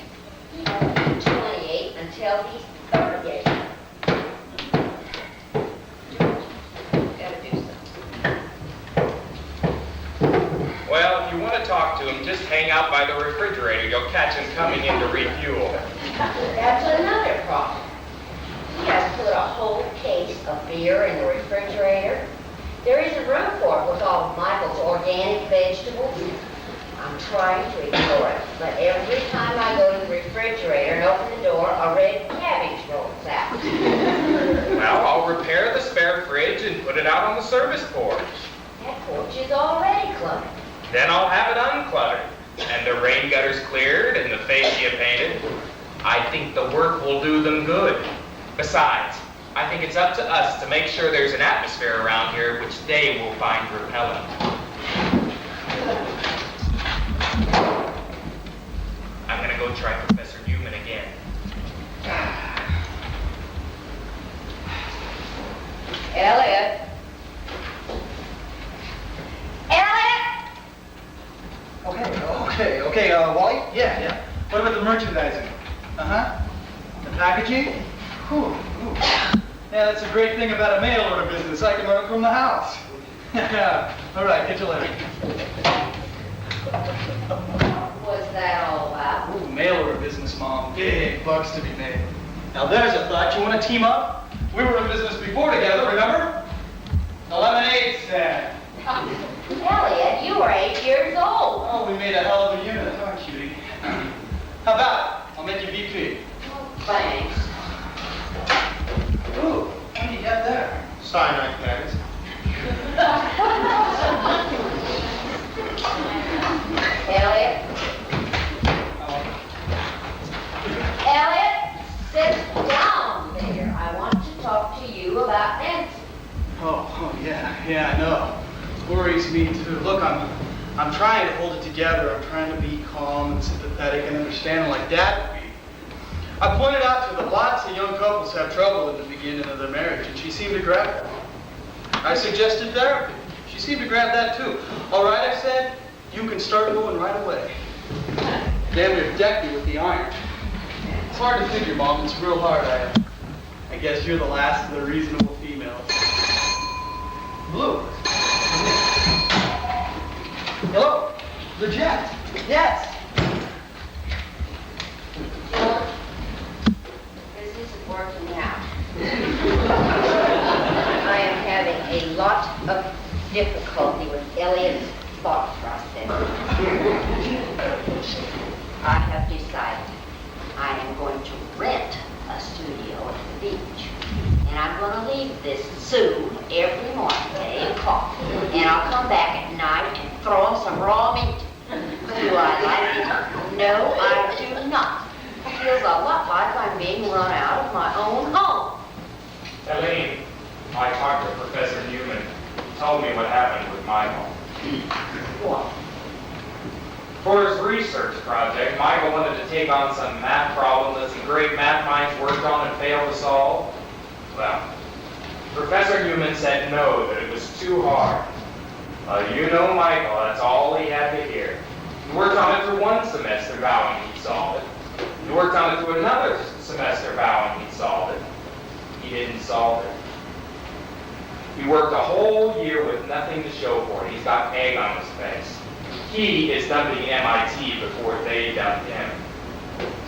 28 until he's 38. Gotta do something. Well, if you want to talk to him, just hang out by the refrigerator. You'll catch him coming in to refuel. That's another problem. He has put a whole case of beer in the refrigerator. There isn't room for it with all of Michael's organic vegetables. I'm trying to ignore it, but every time I go to the refrigerator and open the door, a red cabbage rolls out. Well, I'll repair the spare fridge and put it out on the service porch. That porch is already cluttered. Then I'll have it uncluttered, and the rain gutters cleared, and the fascia painted. I think the work will do them good. Besides, I think it's up to us to make sure there's an atmosphere around here which they will find repellent. I'm gonna go try Professor Newman again. Elliot? Elliot? Okay, Wally? Yeah. What about the merchandising? Uh-huh. The packaging? Whew. Yeah, that's a great thing about a mail order business. I can run it from the house. All right, catch you later. What's that all about? Ooh, mail order business, Mom. Big bucks to be made. Now there's a thought. You want to team up? We were in business before together, remember? The lemonade stand. Elliot, you were 8 years old. Oh, we made a hell of a unit, huh, cutie? How about it? I'll make you VP. Thanks. Ooh, what do you got there? Cyanide packets. Elliot? Elliot, sit down there. I want to talk to you about Nancy. Yeah, I know. Worries me too. Look, I'm trying to hold it together. I'm trying to be calm and sympathetic and understanding like Dad would be. I pointed out to her that lots of young couples have trouble in the beginning of their marriage, and she seemed to grab that. I suggested therapy. She seemed to grab that too. All right, I said, you can start going right away. Damn near decked me with the iron. It's hard to figure, Mom. It's real hard. I guess you're the last of the reasonable females. Blue. Hello, the jet. Yes. George, this isn't working out. I am having a lot of difficulty with Elliot's thought process. I have decided I am going to rent a studio at the beach. And I'm going to leave this soon every morning at 8 o'clock. And I'll come back at night and throw him some raw meat. Do I like it? No, I do not. It feels a lot like I'm being run out of my own home. Helene, I talked to Professor Newman. He told me what happened with Michael. What? For his research project, Michael wanted to take on some math problem that some great math minds worked on and failed to solve. Well, Professor Newman said no, that it was too hard. You know Michael, that's all he had to hear. He worked on it for one semester, vowing he'd solve it. He worked on it through another semester, vowing he'd solve it. He didn't solve it. He worked a whole year with nothing to show for it. He's got egg on his face. He is dumping MIT before they dumped him.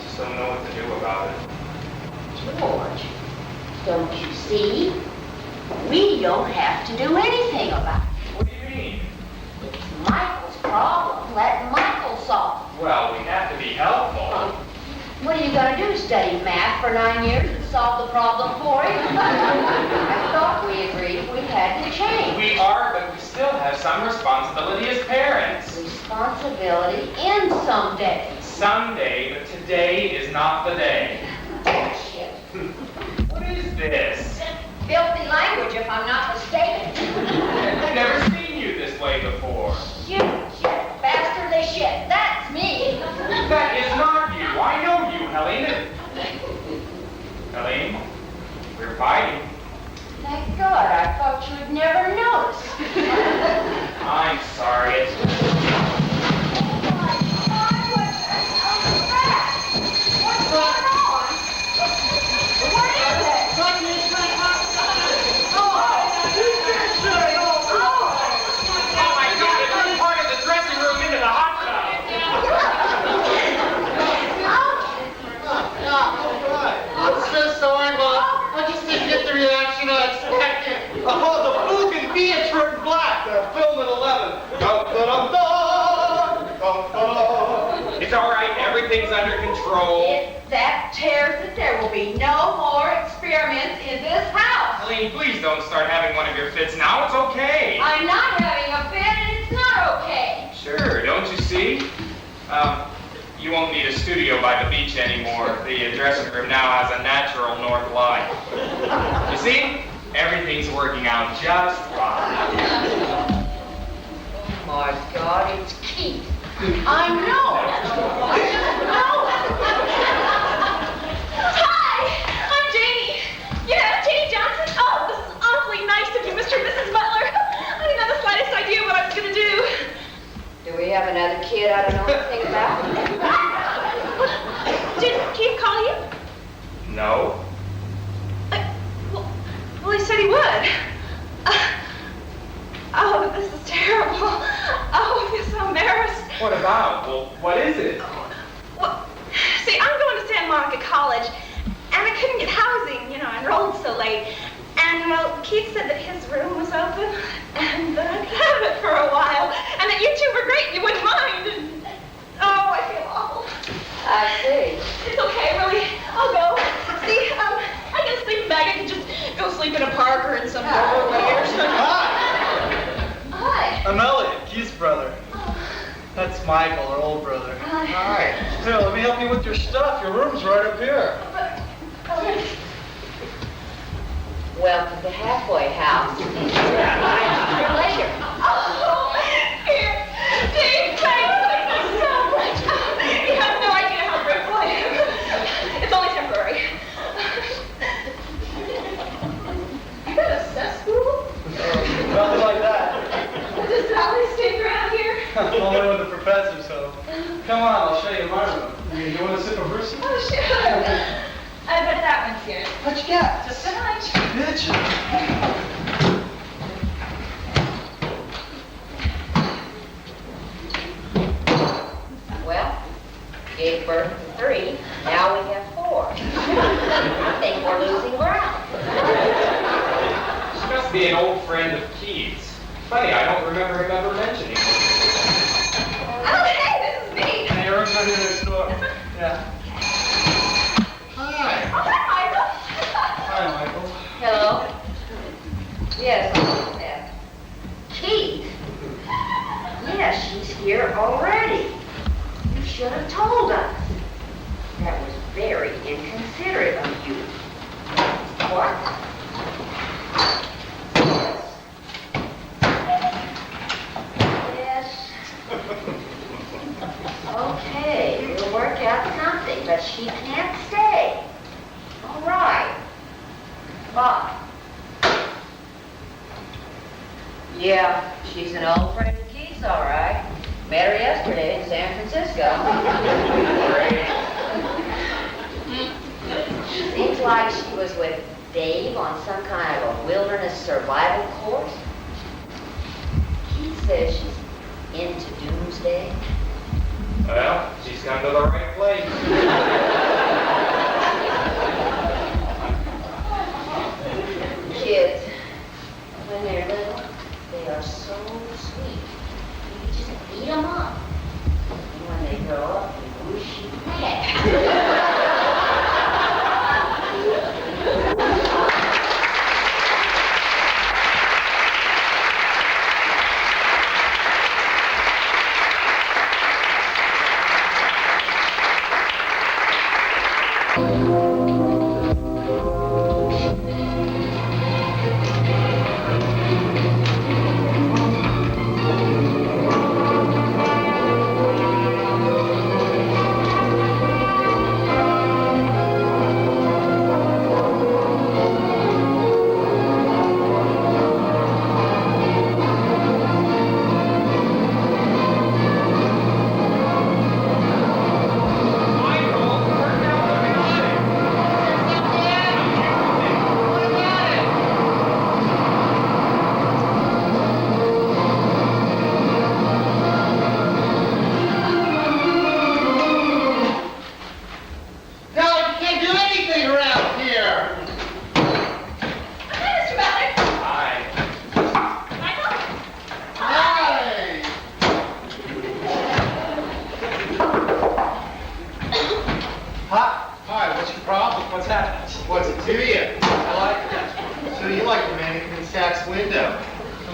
Just don't know what to do about it. George, don't you see? We don't have to do anything about it. What do you mean? It's Michael's problem. Let Michael solve it. Well, we have to be helpful. What are you going to do, study math for 9 years and solve the problem for him? I thought we agreed we had to change. We are, but we still have some responsibility as parents. Responsibility ends someday. Someday, but today is not the day. Shit. What is this? Filthy language, if I'm not mistaken. I've never seen you this way before. Shit, bastardly shit. That's me. That is not you. I know you, Helene. Helene, we're fighting. Thank God, I thought you'd never notice. I'm sorry. What's going on? What is it? Oh my God, it turned part of the dressing room into the hot tub. I'm so sorry, Bob. I just didn't get the reaction I expected. It's all right. Everything's under control. If that tears it, there will be no more experiments in this house. Helene, please don't start having one of your fits now. It's okay. I'm not having a fit, and it's not okay. Sure, don't you see? You won't need a studio by the beach anymore. The dressing room now has a natural north light. You see? Everything's working out just fine. Oh my God, it's Keith. I know. I just know. Hi, I'm Janie. Yeah, Janie Johnson. Oh, this is awfully nice of you, Mr. and Mrs. Butler. I didn't have the slightest idea what I was going to do. Do we have another kid I don't know anything about? Did Keith call you? No? Well, he said he would. Oh, this is terrible. Oh, I feel so embarrassed. What about? Well, what is it? Well, see, I'm going to Santa Monica College, and I couldn't get housing, I enrolled so late. And, well, Keith said that his room was open, and that I could have it for a while, and that you two were great, you wouldn't mind, and, oh, I feel awful. I see. It's okay, really, I'll go. See, I get a sleeping bag, I can just go sleep in a park or in some doorway or something. Hi. I'm Elliot, Keith's brother. That's Michael, our old brother. Hi. Here, let me help you with your stuff. Your room's right up here. Welcome to Halfway House. Your later. Oh, here, Dave, thanks so much. You have no idea how grateful I am. It's only temporary. Is that a cesspool? Nothing like that. Does Sally stay around here? Only with the professor, so. Come on, I'll show you my room. You want a sip of Bruce? Oh, sure. I bet that one's good. What you got? Just a hunch. Bitch. Well, gave birth to 3. Now we have 4. I think we're losing ground. She must be an old friend of Keith's. Funny, I don't remember him ever mentioning it. Oh, hey, this is me. Hey, your room's right here next door. Yeah. Hi. Oh, hi, Michael. Hi, Michael. Hello? Yes, yeah. Keith? Yes, she's here already. You should have told us. That was very inconsiderate of you. What? Yes. Okay, we'll work out something, but she can't stay. All right. Bye. Yeah, she's an old friend of Keith's, all right. Met her yesterday in San Francisco. Seems like she was with Dave on some kind of a wilderness survival course. Keith says she's into doomsday. Well, she's come to the right place. Kids, when they're little, they are so sweet. You just eat them up. And when they grow up, you wish you had.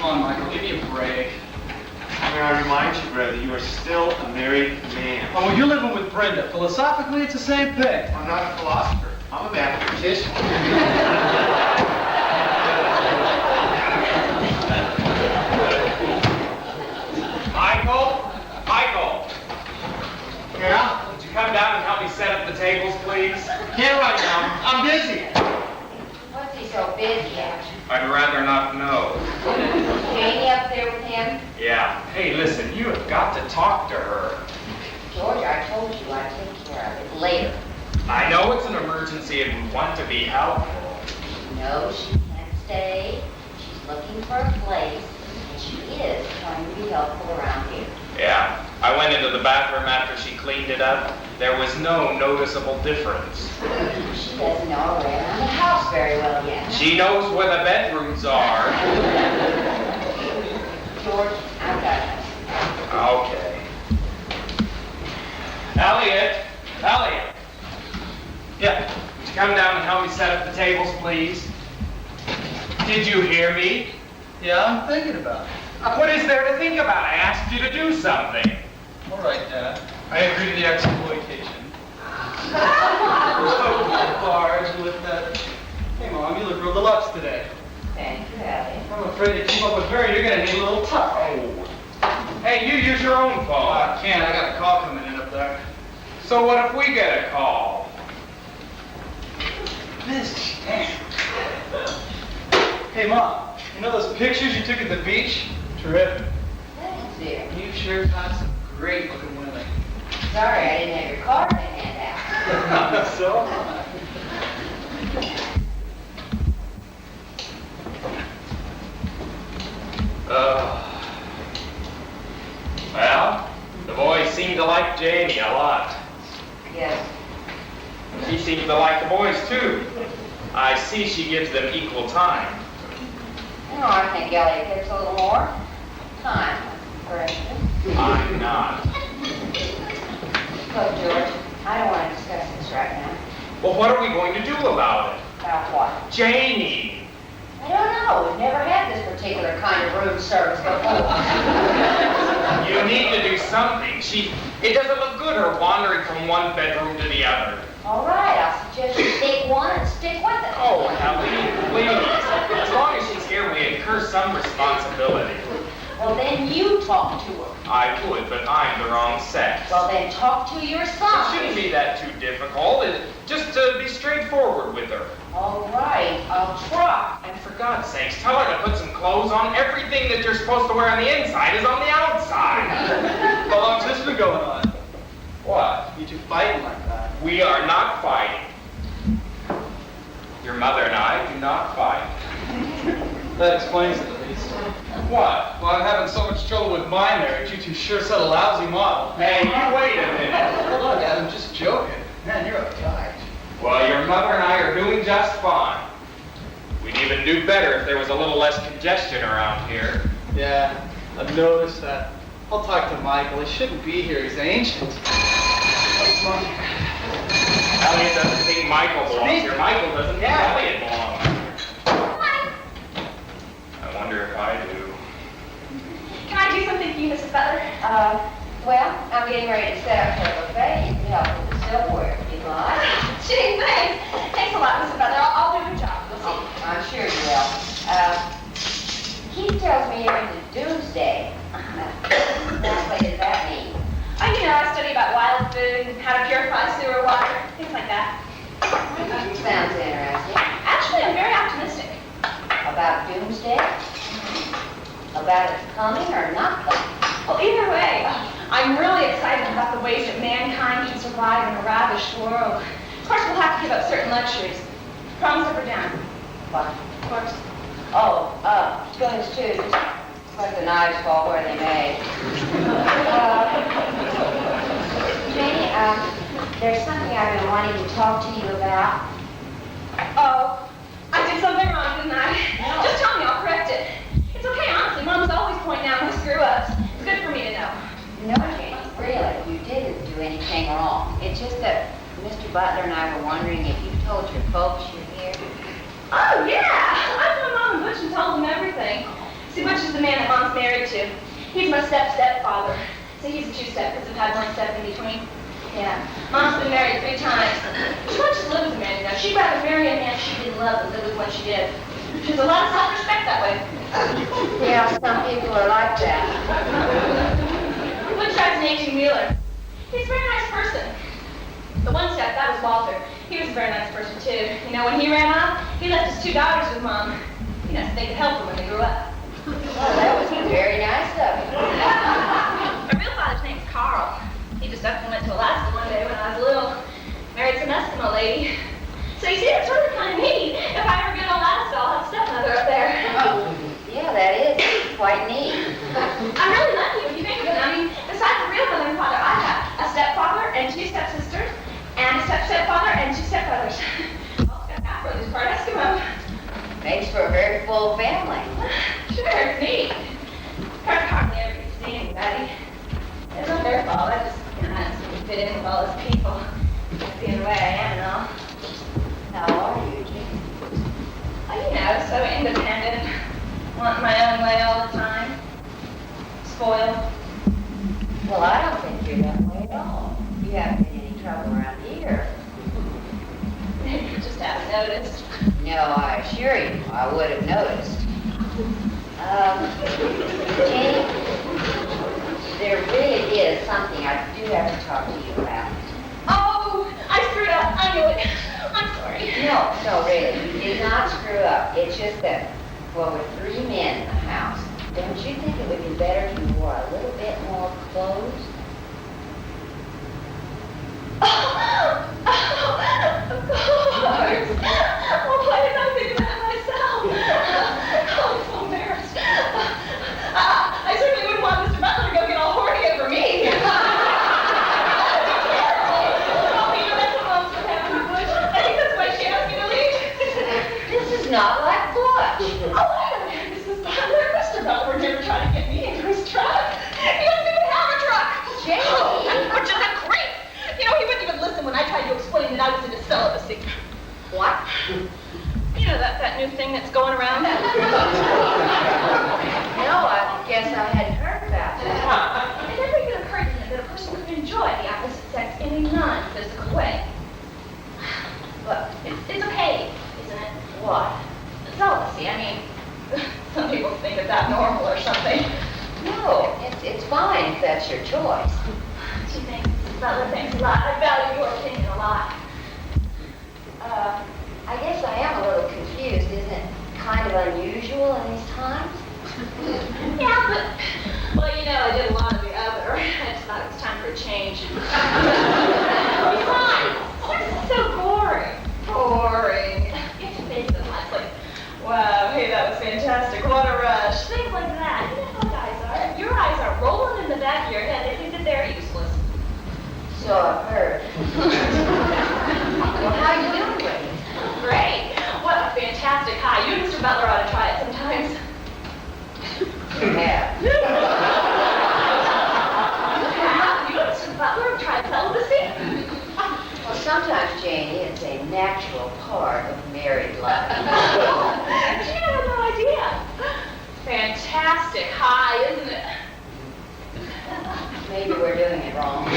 on, Michael, give me a break. May I remind you, Brad, that you are still a married man. Oh, well, you're living with Brenda. Philosophically, it's the same thing. I'm not a philosopher. I'm a mathematician. Michael? Michael? Yeah? Would you come down and help me set up the tables, please? Can't right now. I'm busy. What's he so busy at? I'd rather not know. Janie up there with him? Yeah. Hey, listen, you have got to talk to her. George, I told you I'd take care of it later. I know it's an emergency and we want to be helpful. No, she can't stay. She's looking for a place, and she is trying to be helpful around here. Yeah. I went into the bathroom after she cleaned it up. There was no noticeable difference. She doesn't know around the house very well yet. She knows where the bedrooms are. George, I've got this. Okay. Elliot! Elliot! Yeah, would you come down and help me set up the tables, please? Did you hear me? Yeah, I'm thinking about it. What is there to think about? I asked you to do something. All right, Dad. I agree to the exploitation. There's hope with the bars and with that. Hey, Mom, you look real deluxe today. Thank you, Ellie. I'm afraid to keep up with her, you're gonna need a little tuck. Hey, you use your own Oh, phone. I can't. I got a call coming in up there. So what if we get a call? Busy. Damn. Hey, Mom, you know those pictures you took at the beach? Terrific. Thanks, dear. You sure got some great looking women. Sorry I didn't have your card to hand out. So? Well, the boys seem to like Janie a lot. Yes. She seems to like the boys too. I see she gives them equal time. You know, I think Elliot gets a little more time, for instance. I'm not. Look, George, I don't want to discuss this right now. Well, what are we going to do about it? About what? Janie! I don't know. We've never had this particular kind of room service before. You need to do something. It doesn't look good her wandering from one bedroom to the other. All right, I'll suggest you take one and stick with it. Oh, Ellie, please. As long as she's here, we incur some responsibility. Well, then you talk to her. I would, but I'm the wrong sex. Well, then talk to your It son. shouldn't be that too difficult. Just to be straightforward with her. All right, I'll try. And for God's sakes, tell her to put some clothes on. Everything that you're supposed to wear on the inside is on the outside. How long's this been going on? What? You two fighting like that? We are not fighting. Your mother and I do not fight. That explains it at least. What? Well, I'm having so much trouble with my marriage. You two sure set a lousy model. Hey, you wait a minute. Look, I'm just joking. Man, you're uptight. Well, your mother and I are doing just fine. We'd even do better if there was a little less congestion around here. Yeah, I've noticed that. I'll talk to Michael. He shouldn't be here. He's ancient. Elliot doesn't think Michael belongs here. Michael doesn't think Elliot belongs here. I wonder if I do. Can I do something for you, Mrs. Butler? Well, I'm getting ready to set up for a buffet. You can help with the silverware if you'd like. Gee, thanks. Thanks a lot, Mrs. Butler. I'll do a good job. You'll see. I'm sure you will. Keith tells me you're into doomsday. What does that mean? I study about wild food and how to purify sewer water, things like that. Sounds interesting. Actually, I'm very optimistic. About doomsday? About it coming or not coming? Well, either way, I'm really excited about the ways that mankind can survive in a ravished world. Of course, we'll have to give up certain luxuries. Crumbs up or down. What? Of course. Oh, spoons too. Let the knives fall where they may. Janie, there's something I've been wanting to talk to you about. Oh, I did something wrong, didn't I? No. Just tell me, I'll correct it. It's okay, honestly. Mom's always pointing out my screw-ups. It's good for me to know. No, Janie, really, you didn't do anything wrong. It's just that Mr. Butler and I were wondering if you told your folks you're here. Oh, yeah! I phoned Mom and Butch and told them everything. See, Butch is the man that Mom's married to. He's my stepfather. So he's a two-step because I've had one step in between. Yeah. Mom's been married 3 times. She wants to live with a man, you know. She'd rather marry a man she didn't love than live with one she did. She has a lot of self-respect that way. Yeah, some people are like that. Butch drives an 18-wheeler. He's a very nice person. The one step, that was Walter. He was a very nice person, too. You know, when he ran off, he left his 2 daughters with Mom. You know, so they could help him when they grew up. Well, that was very nice of him. My real father's name's Carl. He just up and went to Alaska one day when I was little. Married some Eskimo lady. So you see, it's really kind of neat. If I ever get to Alaska, I'll have a stepmother up there. Yeah, that is quite neat. I'm really lucky when you think of it. I mean, besides the real mother and father, I have a stepfather and 2 stepsisters, and a stepfather and 2 stepbrothers. All step-half-brothers, part Eskimo. Makes for a very full family. Sure, it's neat. Parents hardly ever get to see anybody. It's not their fault. I just kind of fit in with all those people. Being the way I am and all. How are you, Jane? Well, you know, so independent. Want my own way all the time. Spoiled. Well, I don't think you're that way at all. You haven't been any trouble around here. Maybe you just haven't noticed. No, I assure you, I would have noticed. Jane, there really is something I do have to talk to you about. Oh, I screwed up. I knew it. I'm sorry. No, really, you did not screw up. It's just that, well, with 3 men in the house, don't you think it would be better if you wore a little bit more clothes? Of course. Well, why didn't I think of that myself? Oh, I'm so embarrassed. I certainly wouldn't want Mr. Butler to go get all horny over me. Oh, you know, that's what Mom's so happy with Butch. I think that's why she asked me to leave. This is not like Butch. Oh, wait a minute, Mrs. Butler. Mr. Butler would never try to get me into his truck. He doesn't even have a truck. Jane. Butch is a creep. You know, he wouldn't even listen when I tried to explain that I was into celibacy. What? You know, that new thing that's going around? No, I guess I hadn't heard about that. It never even occurred to me that a person could enjoy the opposite sex in a non-physical way. But it's okay, isn't it? What? Celibacy, I mean, some people think it's abnormal or something. No, it's fine if that's your choice. She thinks, Butler thinks a lot. I value your opinion a lot. I guess I am a little confused. Isn't it kind of unusual in these times? Yeah, but, well, you know, I did a lot of the other. I just thought it was time for a change. Besides, sex is so boring. Boring. You have to face it like, wow, hey, that was fantastic. What a rush. Things like that. You know how guys are. Your eyes are rolling in the back of your head. They think that they're useless. So I've heard. Well, how you doing with it? Great. What a fantastic high. You and Mr. Butler ought to try it sometimes. Yeah. You and Mr. Butler have tried celibacy? Well, sometimes, Janie, it's a natural part of married life. Gee, I had no idea. Fantastic high, isn't it? Maybe we're doing it wrong.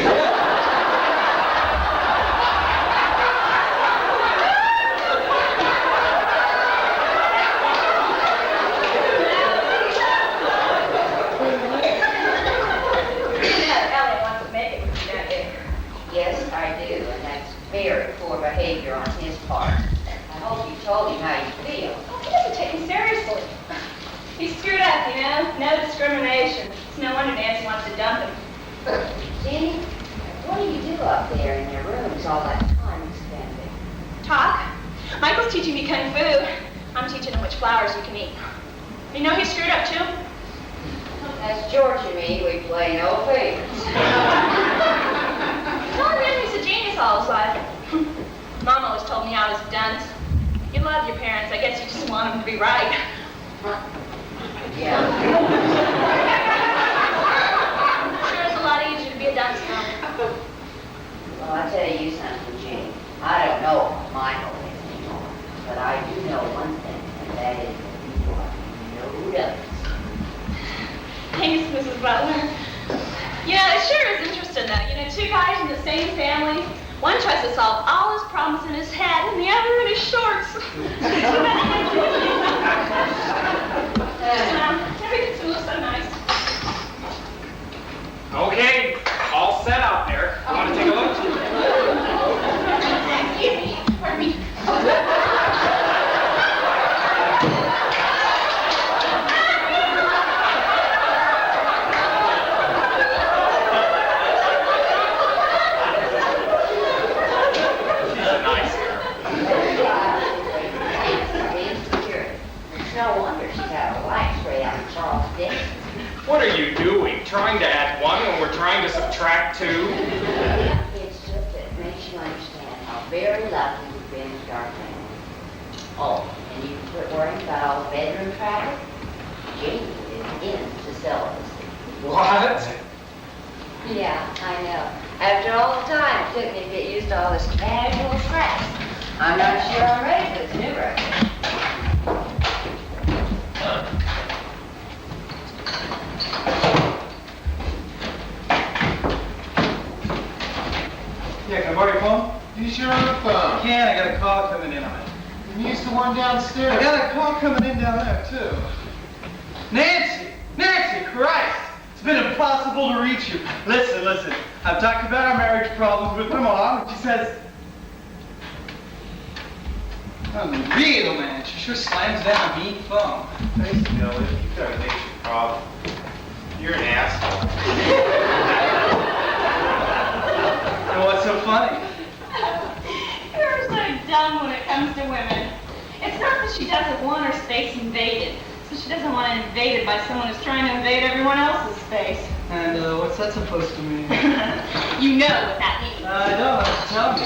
Yes, I do, and that's very poor behavior on his part. I hope you told him how you feel. Oh, he doesn't take me seriously. He's screwed up, you know? No discrimination. It's no wonder Nancy wants to dump him. Jenny, what do you do up there in your rooms all that time you spending? Talk. Michael's teaching me kung fu. I'm teaching him which flowers you can eat. You know he's screwed up, too? As George and me, we play no favorites. Tell him he's a genius all his life. Mom always told me I was a dunce. You love your parents. I guess you just want them to be right. Yeah. Sure, it's a lot easier to be a dunce now. Well, I'll tell you something, Jane. I don't know if Michael is anymore, but I do know one thing, and that is that you are no dunce. Thanks, Mrs. Butler. You know, it sure is interesting, though. You know, two guys in the same family. One tries to solve all his problems in his head, and the other in his shorts. Everything's going to look so nice. Okay, all set out there. Want to take a look? Excuse me. Pardon me. No wonder she's had a life straight out of Charles Dickens. What are you doing? Trying to add 1 when we're trying to subtract 2? It's just that it makes you understand how very lucky you've been with our family. Oh, and you can quit worrying about all the bedroom traffic. Jamie is in the celibacy. What? Yeah, I know. After all the time it took me to get used to all this casual sex, I'm not sure I'm ready for this new record. Yeah, can I borrow your phone? Use your own phone. Can, I got a call coming in on it. And use the one downstairs. I got a call coming in down there, too. Nancy! Nancy, Christ! It's been impossible to reach you. Listen. I've talked about our marriage problems with my mom, and she says... Unreal, man. She sure slams down a mean phone. Thanks, Billy. You've got a major problem. You're an asshole. And what's so funny? You're so dumb when it comes to women. It's not that she doesn't want her space invaded. So she doesn't want it invaded by someone who's trying to invade everyone else's space. And what's that supposed to mean? You know what that means. I don't have to tell me.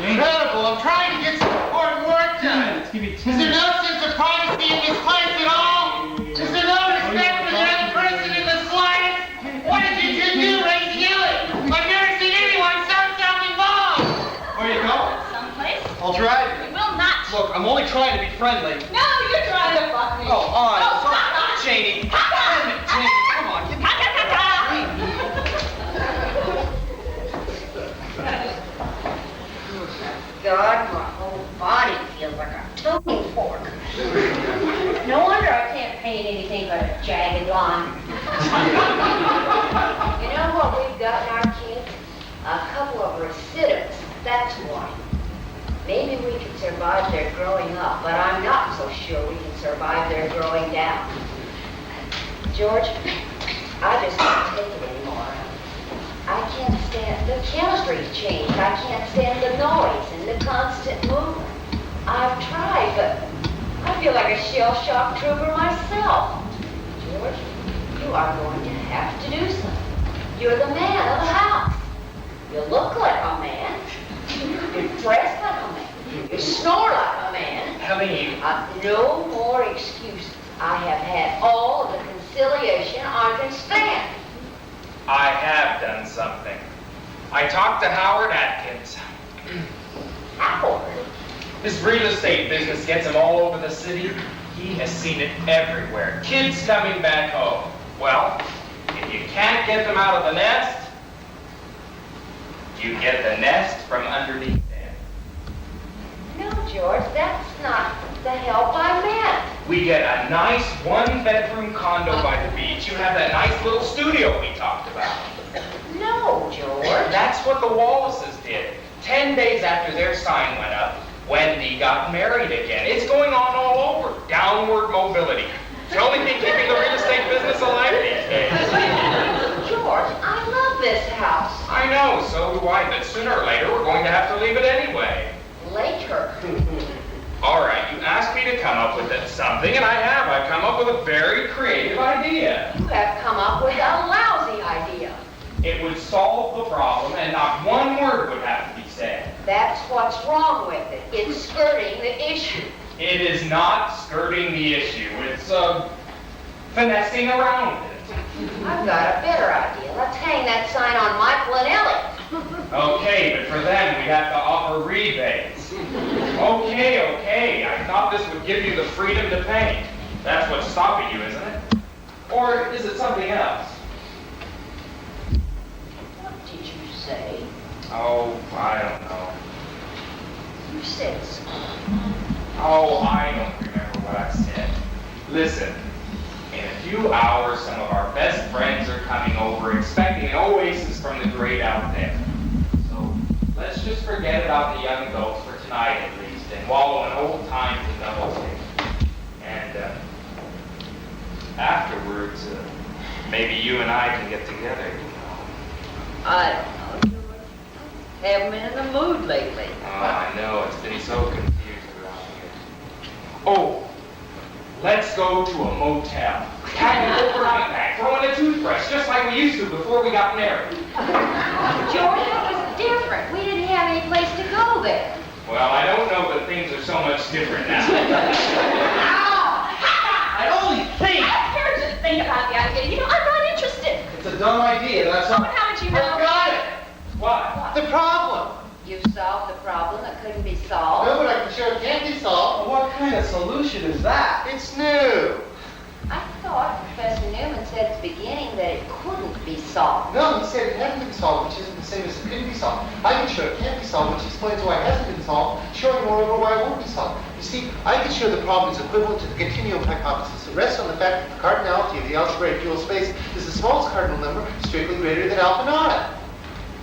Jane. Incredible. I'm trying to get some important work 10 done. minutes. Give me 10 Is there minutes. no sense of privacy in this place at all? Is there no respect for the other person in the slightest? What did you two do, Raising Ellie? I've never seen anyone so self-involved. Where you go? Someplace. I'll drive We you. will not. Look, I'm only trying to be friendly. No, you're trying to fuck me. Oh, on. Oh, fuck off. Janie. Papa! Janie, come on. Give me... God, my whole body feels like a tuning fork. No wonder I can't paint anything but a jagged line. You know what we've got in our kids? A couple of recidivists, that's why. Maybe we can survive their growing up, but I'm not so sure we can survive their growing down. George, I just can't take it anymore. I can't stand, the chemistry's changed. I can't stand the noise and the constant movement. I've tried, but I feel like a shell-shocked trooper myself. George, you are going to have to do something. You're the man of the house. You look like a man. You dress like a man. You snore like a man. Helene. No more excuses. I have had all the conciliation I can stand. I have done something. I talked to Howard Atkins. Howard? His real estate business gets him all over the city. He has seen it everywhere. Kids coming back home. Well, if you can't get them out of the nest, you get the nest from underneath them. No, George, that's not the help I meant. We get a nice one-bedroom condo by the beach. You have that nice little studio we talked about. No, George. That's what the Wallaces did. 10 days after their sign went up, Wendy got married again. It's going on all over. Downward mobility. It's the only thing keeping the real estate business alive these days. George, I love this house. I know, so do I, but sooner or later we're going to have to leave it anyway. Later. All right, you asked me to come up with something, and I have. I've come up with a very creative idea. You have come up with a lousy idea. It would solve the problem, and not one word would have to be said. That's what's wrong with it. It's skirting the issue. It is not skirting the issue. It's, finessing around it. I've got a better idea. Let's hang that sign on Michael and Ellie. Okay, but for them, we have to offer rebates. Okay. I thought this would give you the freedom to paint. That's what's stopping you, isn't it? Or is it something else? What did you say? Oh, I don't know. You said something. Oh, I don't remember what I said. Listen, in a few hours, some of our best friends are coming over, expecting an oasis from the great out there. So let's just forget about the young adults for tonight at least, and wallow in old times in doublesticks. And afterwards, maybe you and I can get together, you know. I don't know. Haven't been in the mood lately. Oh, I know, it's been so confused around here. Oh, let's go to a motel. Pack an overnight bag, throw in a toothbrush, just like we used to before we got married. George, it was different. We didn't have any place to go there. Well, I don't know that things are so much different now. I only think Here's the thing about the idea. You know, I'm not interested. it's a dumb idea, that's But all. how would you I know? got it. What? The problem. You solved the problem that couldn't be solved. No, but I can show it can't be solved. What kind of solution is that? It's new. I thought Professor Newman said at the beginning that it couldn't be solved. No, he said it hadn't been solved, which isn't the same as it couldn't be solved. I can show it can't be solved, which explains why it hasn't been solved, showing moreover why it won't be solved. You see, I can show the problem is equivalent to the continuum hypothesis. It rests on the fact that the cardinality of the algebraic dual space is the smallest cardinal number, strictly greater than alpha naught.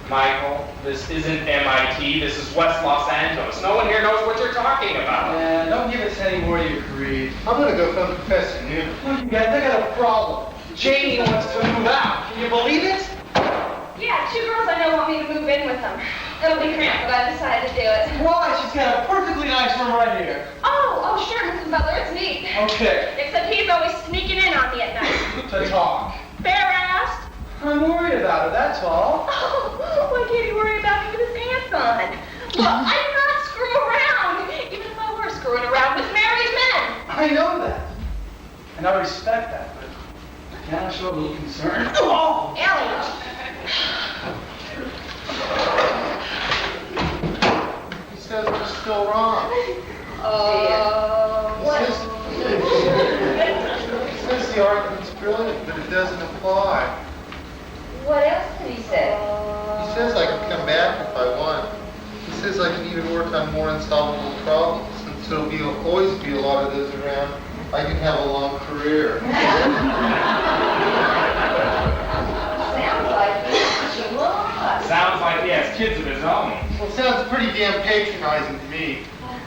Michael, this isn't MIT, this is West Los Angeles. No one here knows what you're talking about. Yeah, don't give us any more of your greed. I'm gonna go phone Professor Newman. Look, you guys, I got a problem. Janie wants to move out. Can you believe it? Yeah, 2 girls I know want me to move in with them. It'll be cramped, but I decided to do it. Why? She's got a perfectly nice room right here. Oh, sure, Mrs. Butler, it's neat. Okay, Except he's always sneaking in on me at night. to talk. Fair-assed. I'm worried about her, that's all. Oh, why can't he worry about me with his pants on? Well, I do not screw around, even if I were screwing around with married men. I know that. And I respect that, but can I show a little concern? Oh! Elliot. He says we're still wrong. What? He says the argument's brilliant, but it doesn't apply. What else did he say? He says I can come back if I want. He says I can even work on more unsolvable problems, since there'll always be a lot of those around. I can have a long career. Sounds like he was. Sounds like he has kids of his own. Well, it sounds pretty damn patronizing to me.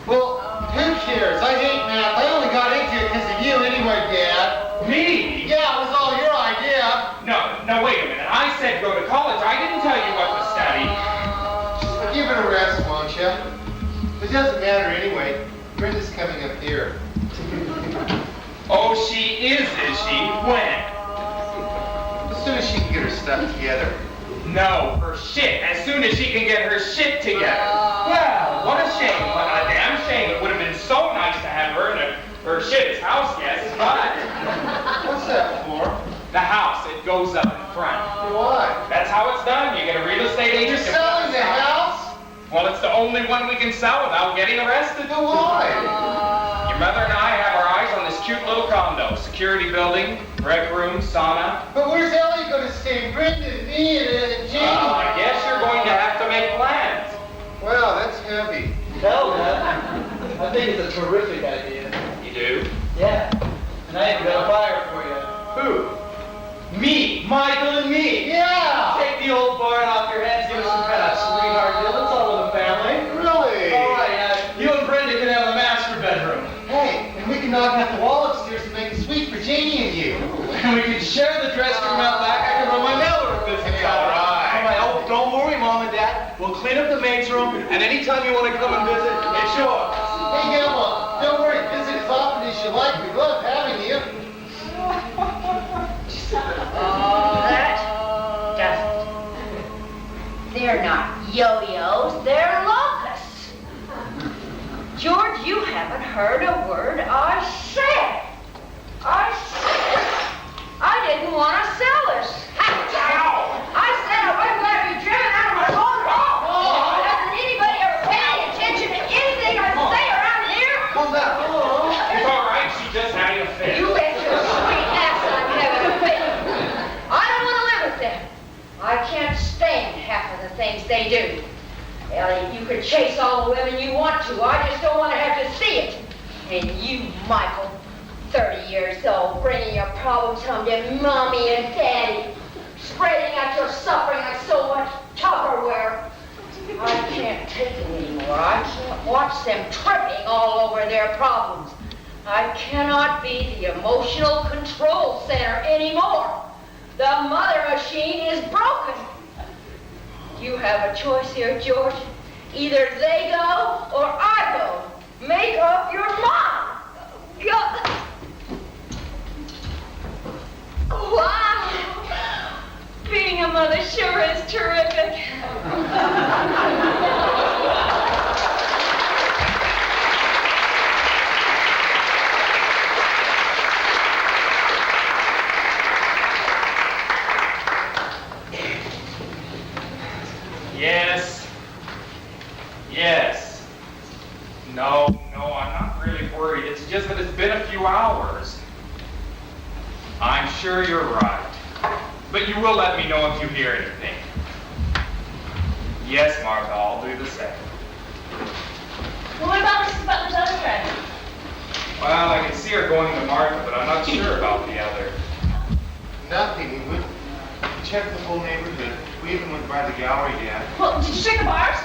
Well, who cares? I hate math. I only got into it because of you anyway, Dad. Me? Yeah, it was all your idea. No, wait a minute. I said go to college. I didn't tell you what to study. Just give it a rest, won't you? It doesn't matter anyway. Brenda's coming up here. Oh, she is she? When? As soon as she can get her stuff together. No, her shit. As soon as she can get her shit together. Well, what a shame. What a damn shame. It would have been so nice to have her in her shit as house guest, but What's that for? the house, it goes up in front. Why? That's how it's done. You get a real estate You're agent. selling the house? Well, it's the only one we can sell without getting arrested. But why? Your mother and I have our eyes on this cute little condo. Security building, rec room, sauna. But where's Ellie going to stay? Brenda, me, and Jamie. Well, I guess you're going to have to make plans. Wow, that's heavy. Hell, man. I think it's a terrific idea. You do? Yeah. And I ain't got a buyer for you. Who? Me! Michael and me! Yeah! Take the old barn off your hands, give us some kind of sweetheart deal. It's all in the family. Really? All right, you and Brenda can have a master bedroom. Hey, and we can knock out the wall upstairs and make a suite for Jamie and you. And we can share the dressing room out back. I can run my mail order business out. All right. All right, oh, don't worry, Mom and Dad. We'll clean up the maid's room, and anytime you want to come and visit, it's yours. Hey, Gamma, don't worry. Visit as often as you like. We love having you. That doesn't. They're not yo-yos, they're locusts. George, you haven't heard a word I said. I didn't want to sell this. I said I wasn't going to be driven out of my own home. Doesn't anybody ever pay any attention to anything I say around here? Calm down. It's all right. She's just having a fit. You things they do. Elliot, you can chase all the women you want to. I just don't want to have to see it. And you, Michael, 30 years old, bringing your problems home to Mommy and Daddy, spreading out your suffering like so much Tupperware. I can't take it anymore. I can't watch them tripping all over their problems. I cannot be the emotional control center anymore. The mother machine is broken. You have a choice here, George. Either they go or I go. Make up your mind. God. Wow. Being a mother sure is terrific. Yes. Yes. No, I'm not really worried. It's just that it's been a few hours. I'm sure you're right. But you will let me know if you hear anything. Yes, Martha, I'll do the same. Well, what about Mrs. Butler's other friend? Well, I can see her going to Martha, but I'm not sure about the other. Nothing. We checked the whole neighborhood. We even went by the gallery, Dad. Well, did you check the bars?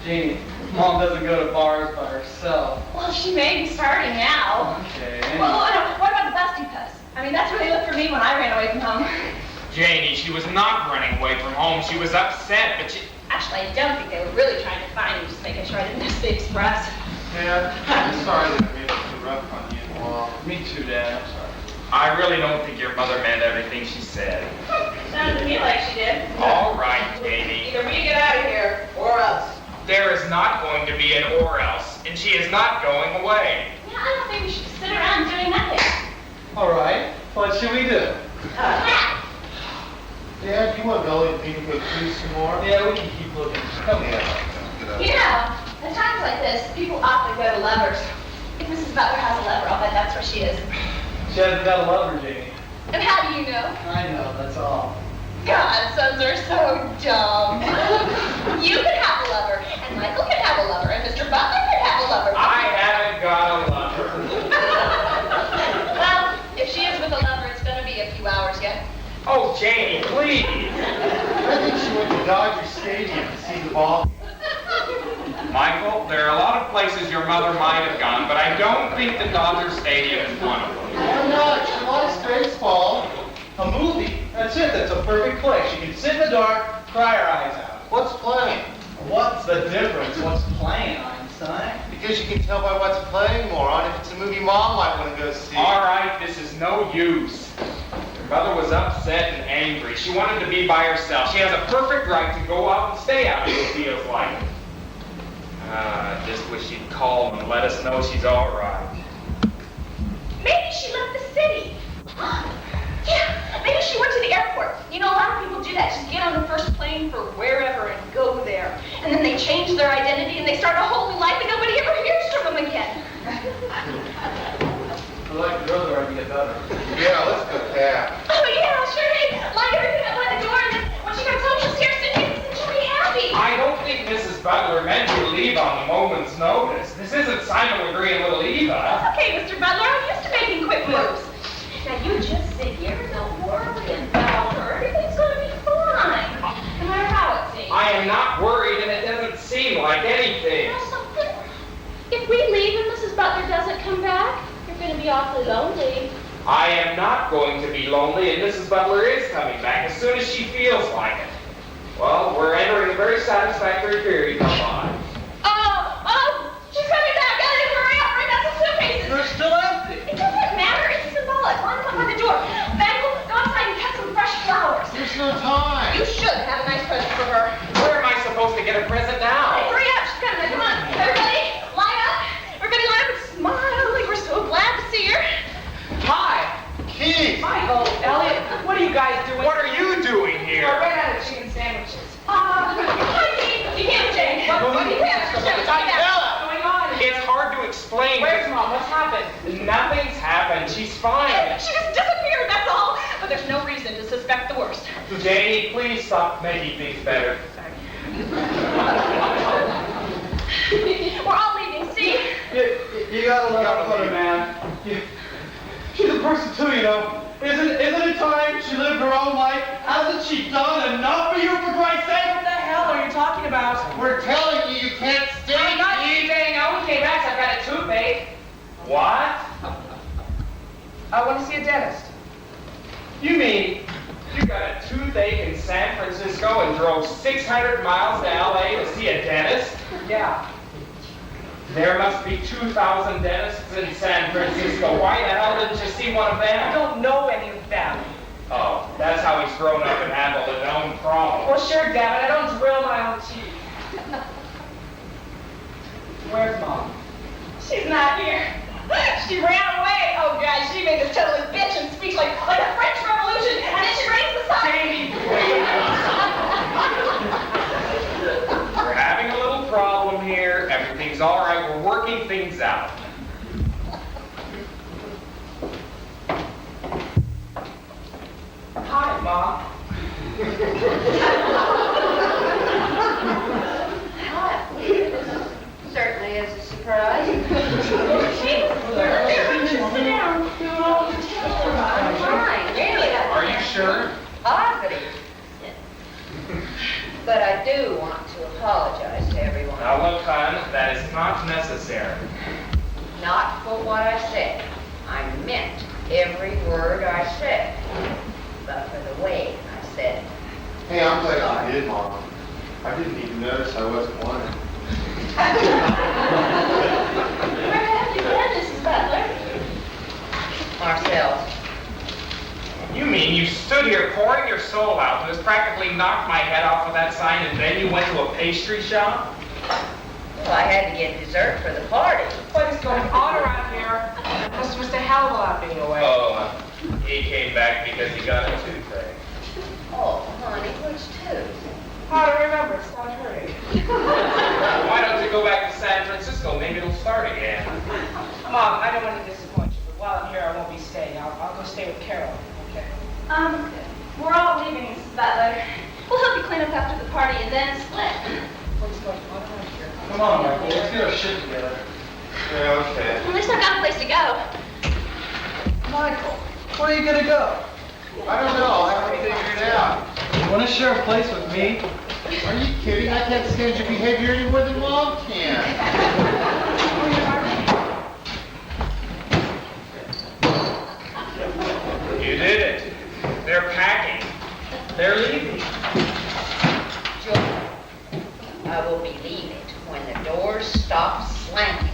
Janie, Mom doesn't go to bars by herself. Well, she may be starting now. Okay. Well, what about the busty puss? I mean, that's what they looked for me when I ran away from home. Janie, she was not running away from home. She was upset, but she... Actually, I don't think they were really trying to find me, just making sure I didn't miss the express. Dad, I'm sorry that I made it too rough on you. Well, me too, Dad. I'm sorry. I really don't think your mother meant everything she said. Sounded to me like she did. All right, Janie. Either we get out of here, or else. There is not going to be an or else, and she is not going away. Yeah, I don't think we should sit around doing nothing. All right. What should we do? Dad, you want Melly and me to go through some more? Yeah, we can keep looking. Come here. You know, at times like this, people often go to lovers. If Mrs. Butler has a lover, I'll bet that's where she is. She hasn't got a lover, Janie. And how do you know? I know, that's all. God, sons are so dumb. You could have a lover, and Michael could have a lover, and Mr. Butler could have a lover. I haven't got a lover. Well, if she is with a lover, it's going to be a few hours yet. Oh, Janie, please. I think she went to Dodger Stadium to see the ball. Michael, there are a lot of places your mother might have gone, but I don't think the Dodger Stadium is one of them. Why not? She likes baseball. A movie? That's it. That's a perfect place. She can sit in the dark, cry her eyes out. What's playing? What's the difference? What's playing, Einstein? Because you can tell by what's playing, moron, if it's a movie Mom might want to go see. All right, this is no use. Your mother was upset and angry. She wanted to be by herself. She has a perfect right to go out and stay out if it feels like it. I just wish she'd call and let us know she's all right. Maybe she left the city. Yeah, maybe she went to the airport. You know, a lot of people do that. Just get on the first plane for wherever and go there. And then they change their identity and they start a whole new life and nobody ever hears from them again. I like the other idea better. Yeah, let's go cab. Oh, yeah, sure. Hey, lock everything up by the door and then when she comes home, she'll see her suitcase and she'll be happy. I don't think Mrs. Butler meant you to leave on a moment's notice. This isn't Simon Legree and Little Eva. That's okay, Mr. Butler. I'm used to making quick moves. Now, you just sit here and don't worry about her. Everything's going to be fine. No matter how it seems. I am not worried, and it doesn't seem like anything. You know something? If we leave and Mrs. Butler doesn't come back, you're going to be awfully lonely. I am not going to be lonely, and Mrs. Butler is coming back as soon as she feels like it. Well, we're entering a very satisfactory period. Come on. She's coming back. Gotta hurry up. Bring out some suitcases. They're still empty. It doesn't matter. It's symbolic. Line them up by the door. Michael, go outside and cut some fresh flowers. There's no time. You should have a nice present for her. Where am I supposed to get a present now? Hurry up. She's coming. Come on. Everybody, line up. Everybody line up and smile. Like we're so glad to see her. Hi. Keith! Michael, Elliot, what are you guys doing? What are you doing I here? ran out of chicken sandwiches. You can't, Jane. What You can't. What's going on? It's hard to explain. Where's Mom? What's happened? Nothing's happened. She's fine. She just disappeared, that's all. But there's no reason to suspect the worst. Janie, please stop making things better. We're all leaving, see? You gotta look out for her, man. She's a person too, you know. Isn't it time she lived her own life? Hasn't she done enough for you, for Christ's sake? What the hell are you talking about? We're telling you, you can't stay. I'm not staying. I only came back 'cause I've got a toothache. What? I want to see a dentist. You mean you got a toothache in San Francisco and drove 600 miles to LA to see a dentist? Yeah. There must be 2,000 dentists in San Francisco. Why the hell didn't you see one of I them? don't know any of them. Oh, that's how he's grown up and handled his own problems. Well, sure, Dad, but I don't drill my own teeth. Where's Mom? She's not here. She ran away. Oh, God, she made this totally bitch and speech like the French Revolution, and then she raised the sign. We're having a little problem here. Everything's all right. We're working things out. Hi, Mom. Certainly is a surprise. Sit down. I'm fine, really. Are you sure? Positive. But I do want to apologize to everyone. Now look, hon, that is not necessary. Not for what I said. I meant every word I said. But for the way I said it. Hey, I'm glad you did, Mom. I didn't even notice I wasn't one. Where have you been, Mrs. Butler? Marcel, You mean you stood here pouring your soul out and just practically knocked my head off with that sign and then you went to a pastry shop? well, I had to get dessert for the party. What is going on around here? There must have missed a hell of a lot being away. Oh, he came back because he got a toothache. Oh, honey, which tooth? How to remember, it stopped hurting. Why don't you go back to San Francisco? Maybe it'll start again. Mom, I don't want to disappoint you, but while I'm here, I won't be staying. I'll go stay with Carol, okay? We're all leaving, Mrs. Butler. We'll help you clean up after the party and then split. What's going on around here? Come on, Michael, let's get our shit together. Yeah, okay. At least I've got a place to go. Michael, where are you gonna go? I don't know. I haven't figured it out. You wanna share a place with me? Are you kidding? I can't stand your behavior any more than Mom can. You did it. They're packing. They're leaving. Joy, I will believe it when the doors stop slamming.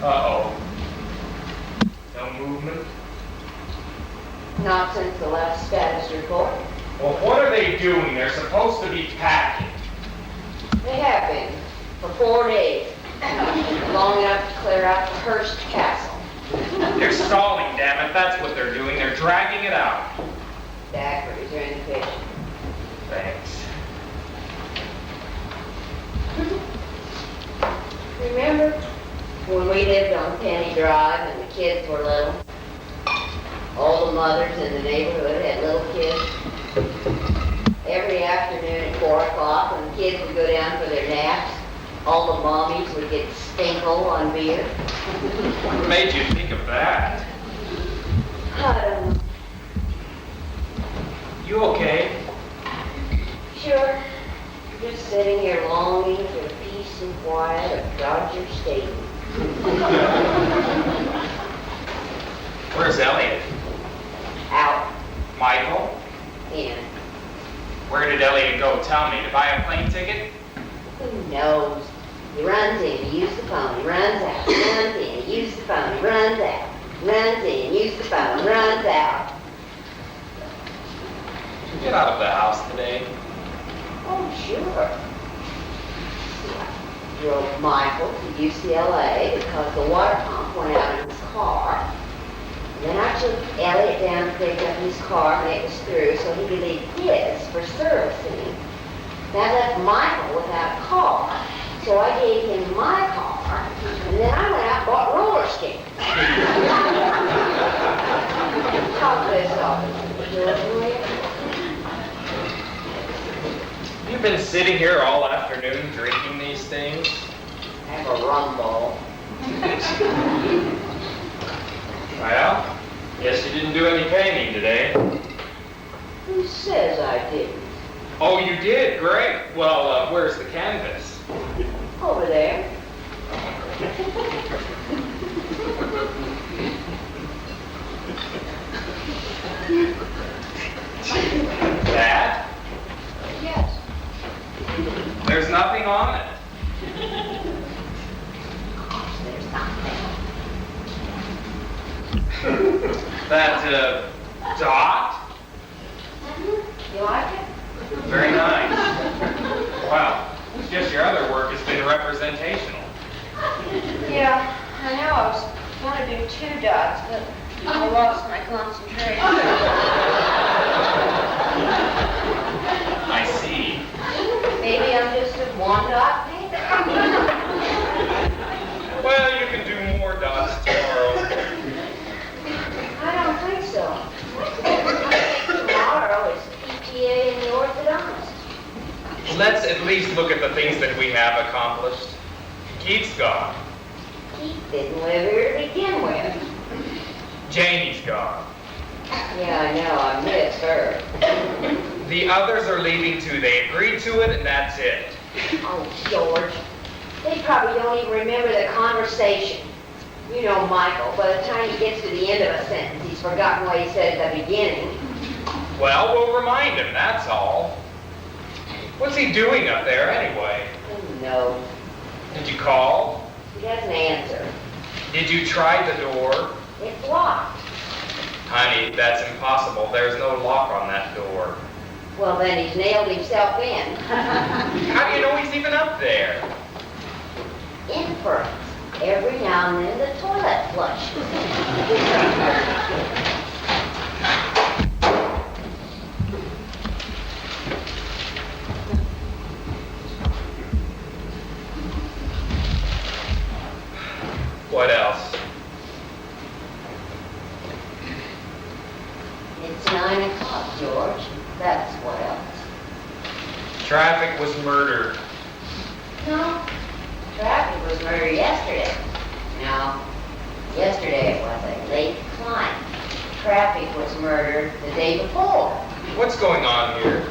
Uh-oh. No movement? Not since the last status report. Well, what are they doing? They're supposed to be packing. They have been for 4 days. Long enough to clear out the Hearst Castle. They're stalling, damn it. That's what they're doing. They're dragging it out. Daiquiris are in the kitchen. Thanks. we lived on Penny Drive and the kids were little, all the mothers in the neighborhood had little kids. Every afternoon at 4 o'clock when the kids would go down for their naps, all the mommies would get stinkle on beer. What made you think of that? I don't know. You okay? Sure. Just sitting here longing for the peace and quiet of Dodger Stadium. Where's Elliot? Out. Michael? In. Where did Elliot go? Tell me. To buy a plane ticket? Who knows? He runs in, he uses the phone, he runs out, he runs in, he uses the phone, he runs out, runs in, uses the phone, runs out. Did you get out of the house today? Oh, sure. I drove Michael to UCLA because the water pump went out in his car. And then I took Elliot down to pick up his car when it was through so he could leave his for servicing. That left Michael without a car. So I gave him my car, and then I went out and bought roller skates. Talk this off, George. You've been sitting here all afternoon drinking these things? Have a rum ball. Well, guess you didn't do any painting today. Who says I didn't? Oh, you did? Great. Well, where's the canvas? Over there. That? Yes. There's nothing on it. There's nothing. That, dot? You like it? Very nice. Wow. Guess your other work has been representational. Yeah, I know. I was going to do 2 dots, but I lost my concentration. I see. Maybe I'm just a 1-dot painter. Well, you can do more dots tomorrow. I don't think so. I think tomorrow is PTA and the orthodontist. Let's at least look at the things that we have accomplished. Keith's gone. Keith didn't live here to begin with. Janie's gone. Yeah, I know. I miss her. The others are leaving too. They agreed to it, and that's it. Oh, George. They probably don't even remember the conversation. You know Michael, by the time he gets to the end of a sentence, he's forgotten what he said at the beginning. Well, we'll remind him, that's all. What's he doing up there anyway? Who knows? Did you call? He doesn't answer. Did you try the door? It's locked. Honey, that's impossible. There's no lock on that door. Well, then he's nailed himself in. How do you know he's even up there? Inference. Every now and then the toilet flushes. What else? It's 9 o'clock, George. That's what else. Traffic was murdered. No, traffic was murdered yesterday. No, yesterday it was a late climb. Traffic was murdered the day before. What's going on here?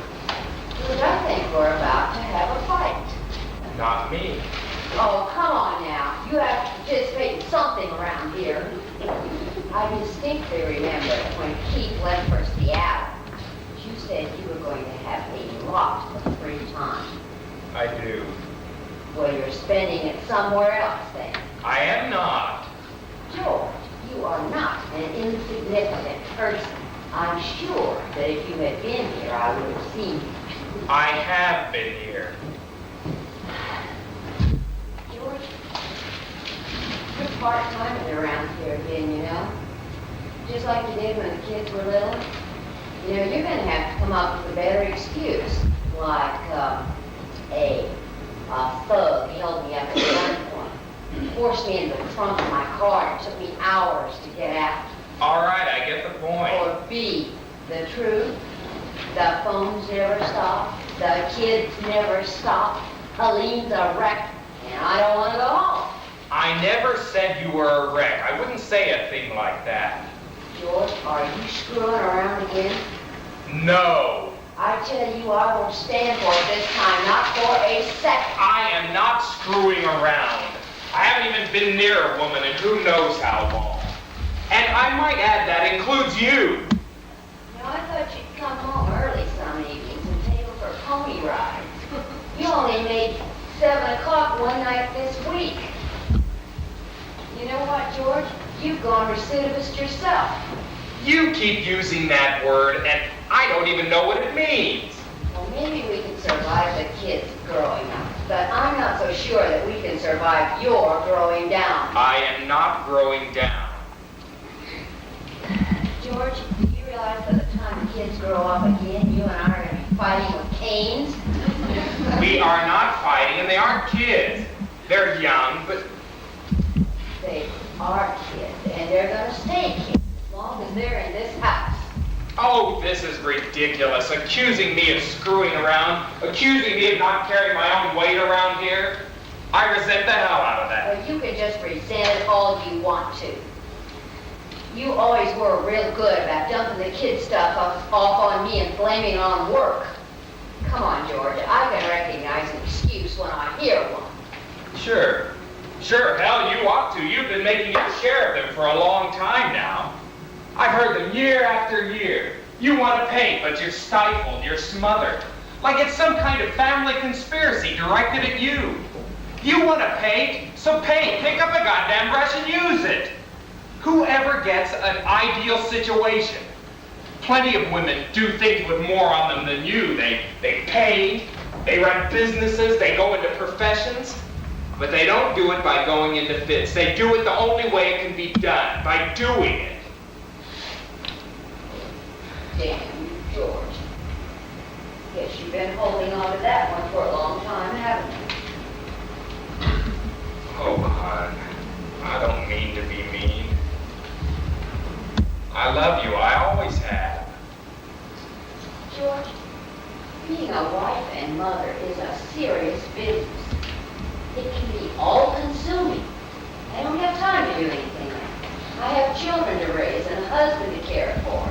Because I think we're about to have a fight. Not me. Oh, come on now. You have to participate in something around here. I distinctly remember when Keith left for Seattle. You said you were going to have a lot of free time. I do. Well, you're spending it somewhere else then. I am not. George, you are not an insignificant person. I'm sure that if you had been here, I would have seen you. I have been here. George, you're part-timing around here again, you know? Just like you did when the kids were little. You know, you're going to have to come up with a better excuse, like, a thug held me up at gunpoint. forced me into the trunk of my car and it took me hours to get out. All right, I get the point. Or B, the truth. The phones never stop. The kids never stop. Helene's a wreck, and I don't want to go home. I never said you were a wreck. I wouldn't say a thing like that. George, are you screwing around again? No. I tell you, I won't stand for it this time, not for a second. I am not screwing around. I haven't even been near a woman in who knows how long. And I might add that includes you. Now, I thought you'd come home early some evenings and take her for pony rides. You only made 7 o'clock one night this week. You know what, George? You've gone recidivist yourself. You keep using that word, and I don't even know what it means. Well, maybe we can survive the kids growing up, but I'm not so sure that we can survive your growing down. I am not growing down. George, do you realize by the time the kids grow up again, you and I are going to be fighting with canes? We are not fighting, and they aren't kids. They're young, but They are kids, and they're going to stay kids as long as they're in this house. oh, this is ridiculous. Accusing me of screwing around, accusing me of not carrying my own weight around here. I resent the hell out of that. Well, you can just resent it all you want to. You always were real good about dumping the kid stuff off on me and blaming it on work. Come on, George, I can recognize an excuse when I hear one. Sure. Sure, hell, you ought to. You've been making your share of them for a long time now. I've heard them year after year. You want to paint, but you're stifled, you're smothered. Like it's some kind of family conspiracy directed at you. You want to paint, so paint. Pick up a goddamn brush and use it. Whoever gets an ideal situation? Plenty of women do things with more on them than you. They paint, they run businesses, they go into professions. But they don't do it by going into fits. They do it the only way it can be done, by doing it. Damn you, George. Guess you've been holding on to that one for a long time, haven't you? Oh, hon, I don't mean to be mean. I love you, I always have. George, being a wife and mother is a serious business. It can be all-consuming. I don't have time to do anything else. I have children to raise and a husband to care for.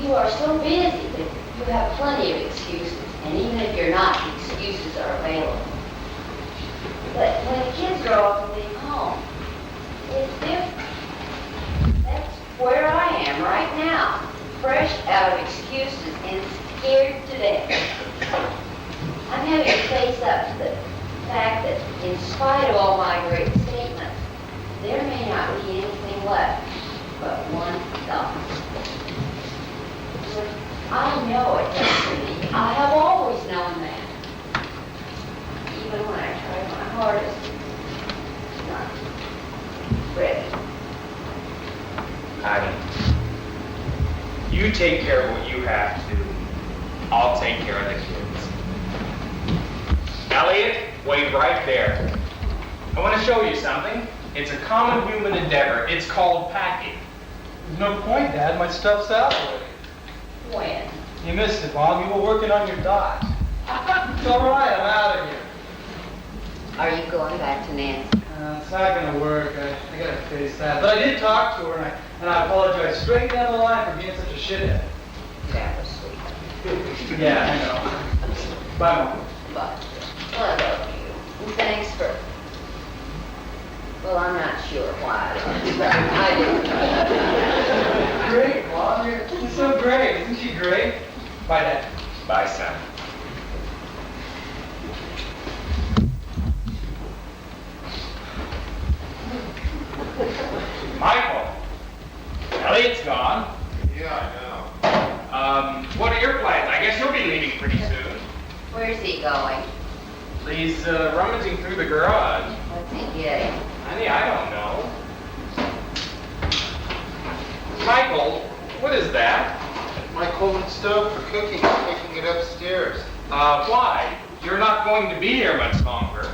You are so busy that you have plenty of excuses, and even if you're not, the excuses are available. But when the kids grow up and leave home, it's different. That's where I am right now, fresh out of excuses and scared to death. I'm having to face up to the fact that in spite of all my great statements, there may not be anything left but one thought. I know it destiny. I have always known that. Even when I tried my hardest, it's not ready. Honey, you take care of what you have to do. I'll take care of the kids. Elliot, wait right there. I want to show you something. It's a common human endeavor. It's called packing. There's no point, Dad. My stuff's out already. When? You missed it, Mom. You were working on your dot. It's all right. I'm out of here. Are you going back to Nancy? It's not going to work. I got to face that. But I did talk to her, and I apologize straight down the line for being such a shithead. That was sweet. Yeah, I know. Bye, Mom. But I love you. And thanks for... Well, I'm not sure why I love you, but I do. Great, Mom. You're so great. Isn't she great? Bye, Dad. Bye, son. Michael, Elliot's gone. Yeah, I know. What are your plans? I guess you'll be leaving pretty soon. Where's he going? He's rummaging through the garage. What's he getting? Honey, I don't know. Michael, what is that? My cold stove for cooking, taking it upstairs. Why? You're not going to be here much longer.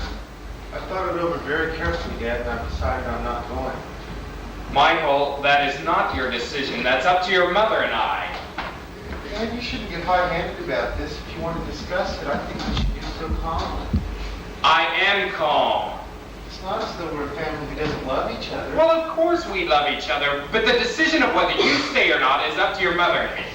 I I thought it over very carefully, Dad, and I've decided I'm not going. Michael, that is not your decision. That's up to your mother and I. Dad, you shouldn't get high-handed about this. If you want to discuss it, I think we should do so calmly. I am calm. It's not as though we're a family who doesn't love each other. Well, of course we love each other, but the decision of whether you stay or not is up to your mother and me.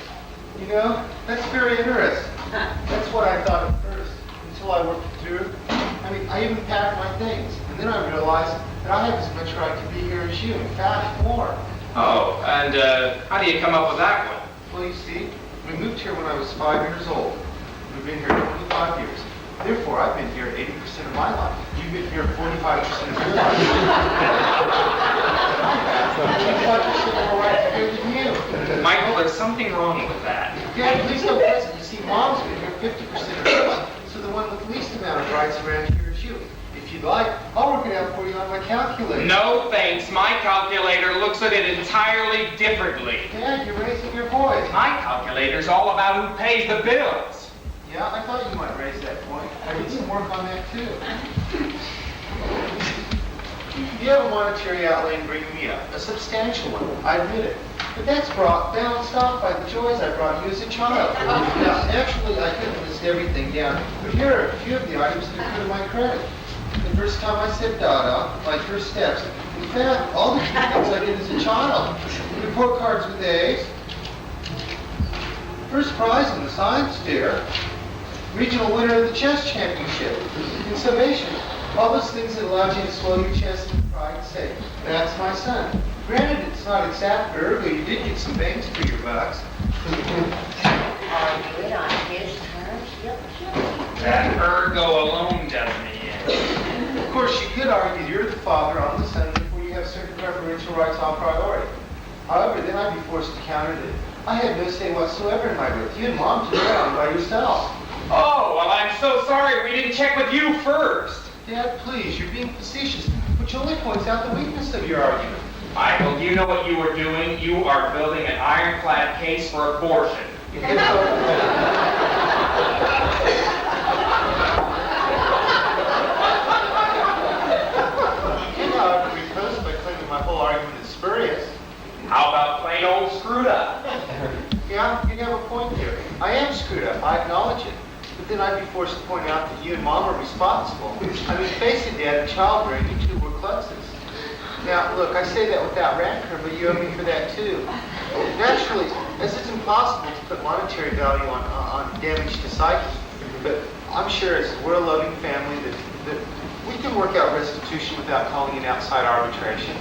You know, that's very interesting. That's what I thought at first, until I worked it through. I mean, I even packed my things, and then I realized that I have as much right to be here as you. In fact, more. Oh, and how do you come up with that one? Well, you see, we moved here when I was 5 years old. We've been here 25 years. Therefore, I've been here 80% of my life. You've been here 45% of your life. I have 25% more right here than you. Michael, there's something wrong with that. Dad, please don't listen. You see, Mom's been here 50% of her life, so the one with the least amount of rights around here is you. If you'd like, I'll work it out for you on my calculator. No thanks. My calculator looks at it entirely differently. Dad, you're raising your voice. My calculator's all about who pays the bills. Yeah, I thought you might raise that point. I did some work on that, too. You have a monetary outlay in bringing me up, a substantial one, I admit it. But that's balanced off by the joys I brought you as a child. Now, naturally, I couldn't list everything down, but here are a few of the items that accrue to my credit. The first time I set Dada, my first steps. In fact, all the cute things I did as a child. Report cards with A's. First prize in the science fair. Regional winner of the chess championship. In summation, all those things that allowed you to swell your chest with pride and say, that's my son. Granted, it's not exact, but ergo, you did get some bangs for your bucks. Are good on his terms? Yep. That ergo alone does me in. Of course, you could argue you're the father, I'm the son, therefore you have certain preferential rights on priority. However, then I'd be forced to counter that I had no say whatsoever in my birth. You and Mom took it on by yourself. Oh, well, I'm so sorry we didn't check with you first. Dad, please, you're being facetious, which only points out the weakness of your argument. Michael, you know what you are doing? You are building an ironclad case for abortion. You get so... You know, I would repose by claiming my whole argument is spurious. How about plain old screwed up? Yeah, you have a point there. I am screwed up, I acknowledge it. But then I'd be forced to point out that you and Mom are responsible. I mean, face it, Dad, in childbearing, you two were klutzes. Now, look, I say that without rancor, but you owe me for that, too. Naturally, as it's impossible to put monetary value on damage to psyche, but I'm sure as we're a loving family that we can work out restitution without calling in outside arbitration.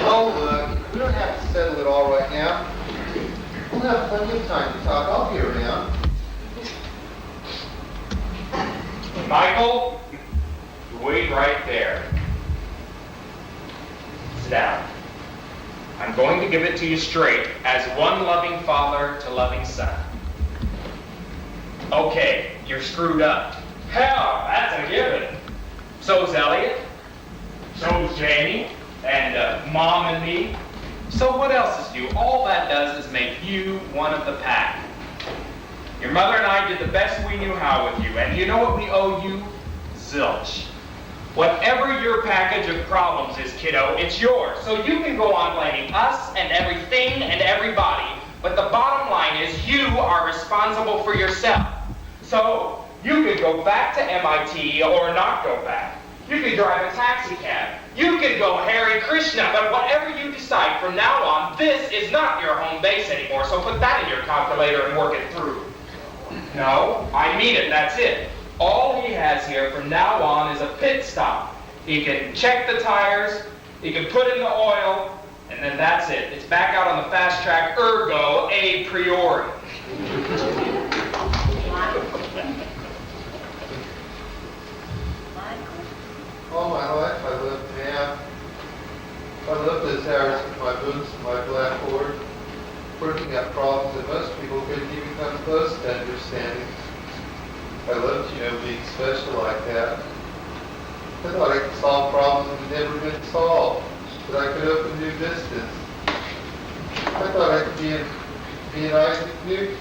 Oh, look, we don't have to settle it all right now. We'll have plenty of time to talk. I'll be around. Michael, you wait right there. Sit down. I'm going to give it to you straight, as one loving father to loving son. Okay, you're screwed up. Hell, that's a given. So's Elliot. So's Jamie. And Mom and me. So what else is new? All that does is make you one of the pack. Your mother and I did the best we knew how with you, and you know what we owe you? Zilch. Whatever your package of problems is, kiddo, it's yours. So you can go on blaming us and everything and everybody, but the bottom line is you are responsible for yourself. So you could go back to MIT or not go back. You could drive a taxi cab. You could go Hare Krishna, but whatever you decide from now on, this is not your home base anymore, so put that in your calculator and work it through. No, I mean it, that's it. All he has here from now on is a pit stop. He can check the tires, he can put in the oil, and then that's it. It's back out on the fast track, ergo a priori. All my life I lived math. I lived those hours with my books and my blackboard, working out problems that most people couldn't even come close to understanding. I loved, being special like that. I thought I could solve problems that had never been solved, that I could open new vistas. I thought I could be an Isaac Newton,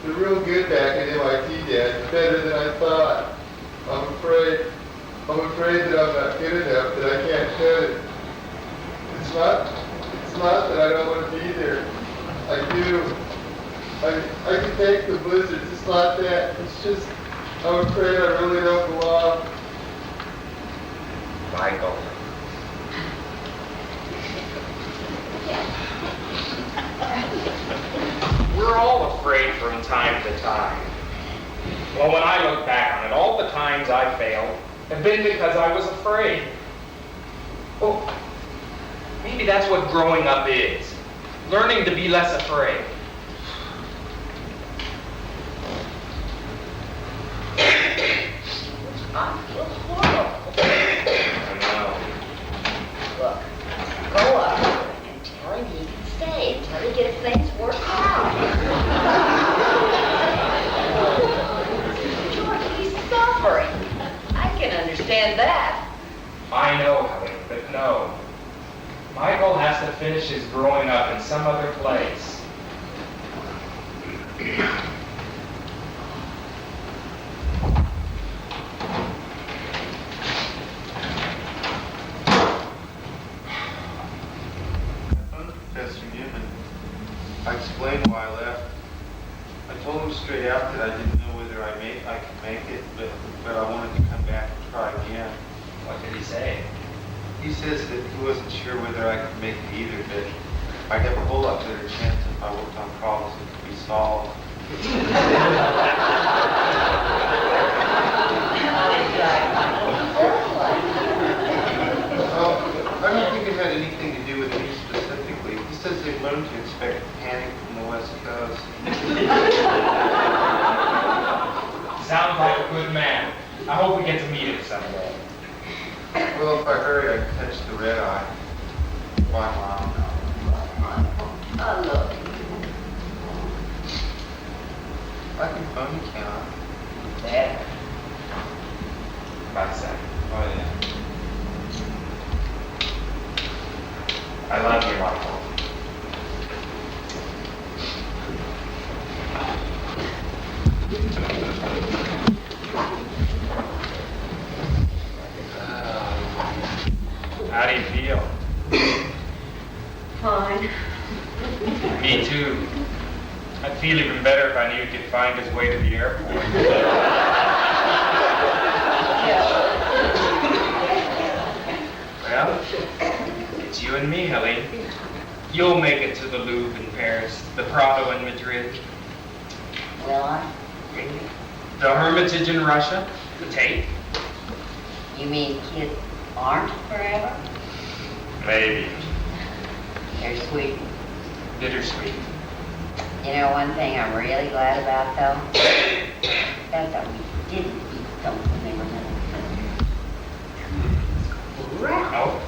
the real good back at MIT, Dad, better than I thought. I'm afraid I'm afraid that I'm not good enough, that I can't cut it. It's not that I don't want to be there. I do. I can take the blizzards. It's not that. It's just, I'm afraid I really don't belong. Michael. We're all afraid from time to time. Well, when I look back on it, all the times I failed have been because I was afraid. Well, maybe that's what growing up is. Learning to be less afraid. I feel horrible. I know. Look, go up and tell him he can stay until he gets things worked out. George, he's suffering. I can understand that. I know, Helen, but no. Michael has to finish his growing up in some other place. Professor Newman. I explained why I left. I told him straight out that I didn't know whether I could make it, but I wanted to come back and try again. What did he say? He says that he wasn't sure whether I could make it either, but I'd have a whole lot better chance if I worked on problems that could be solved. I don't think it had anything to do with me specifically. He says they've learned to expect panic from the West Coast. Sounds like a good man. I hope we get to meet him someday. Well, if I hurry, I can catch the red eye. Bye, Mom. Oh, look. I can phone you, can I? There. Bye, Sam. Oh, yeah. I love you, Michael. How do you feel? Fine. Me too. I'd feel even better if I knew he could find his way to the airport. Well, it's you and me, Helene. You'll make it to the Louvre in Paris, the Prado in Madrid, Will I? the Hermitage in Russia, the Tate. You mean kids aren't forever? Maybe. They're sweet. Bittersweet. You know one thing I'm really glad about, though? That's that we didn't eat something when they were little. Oh.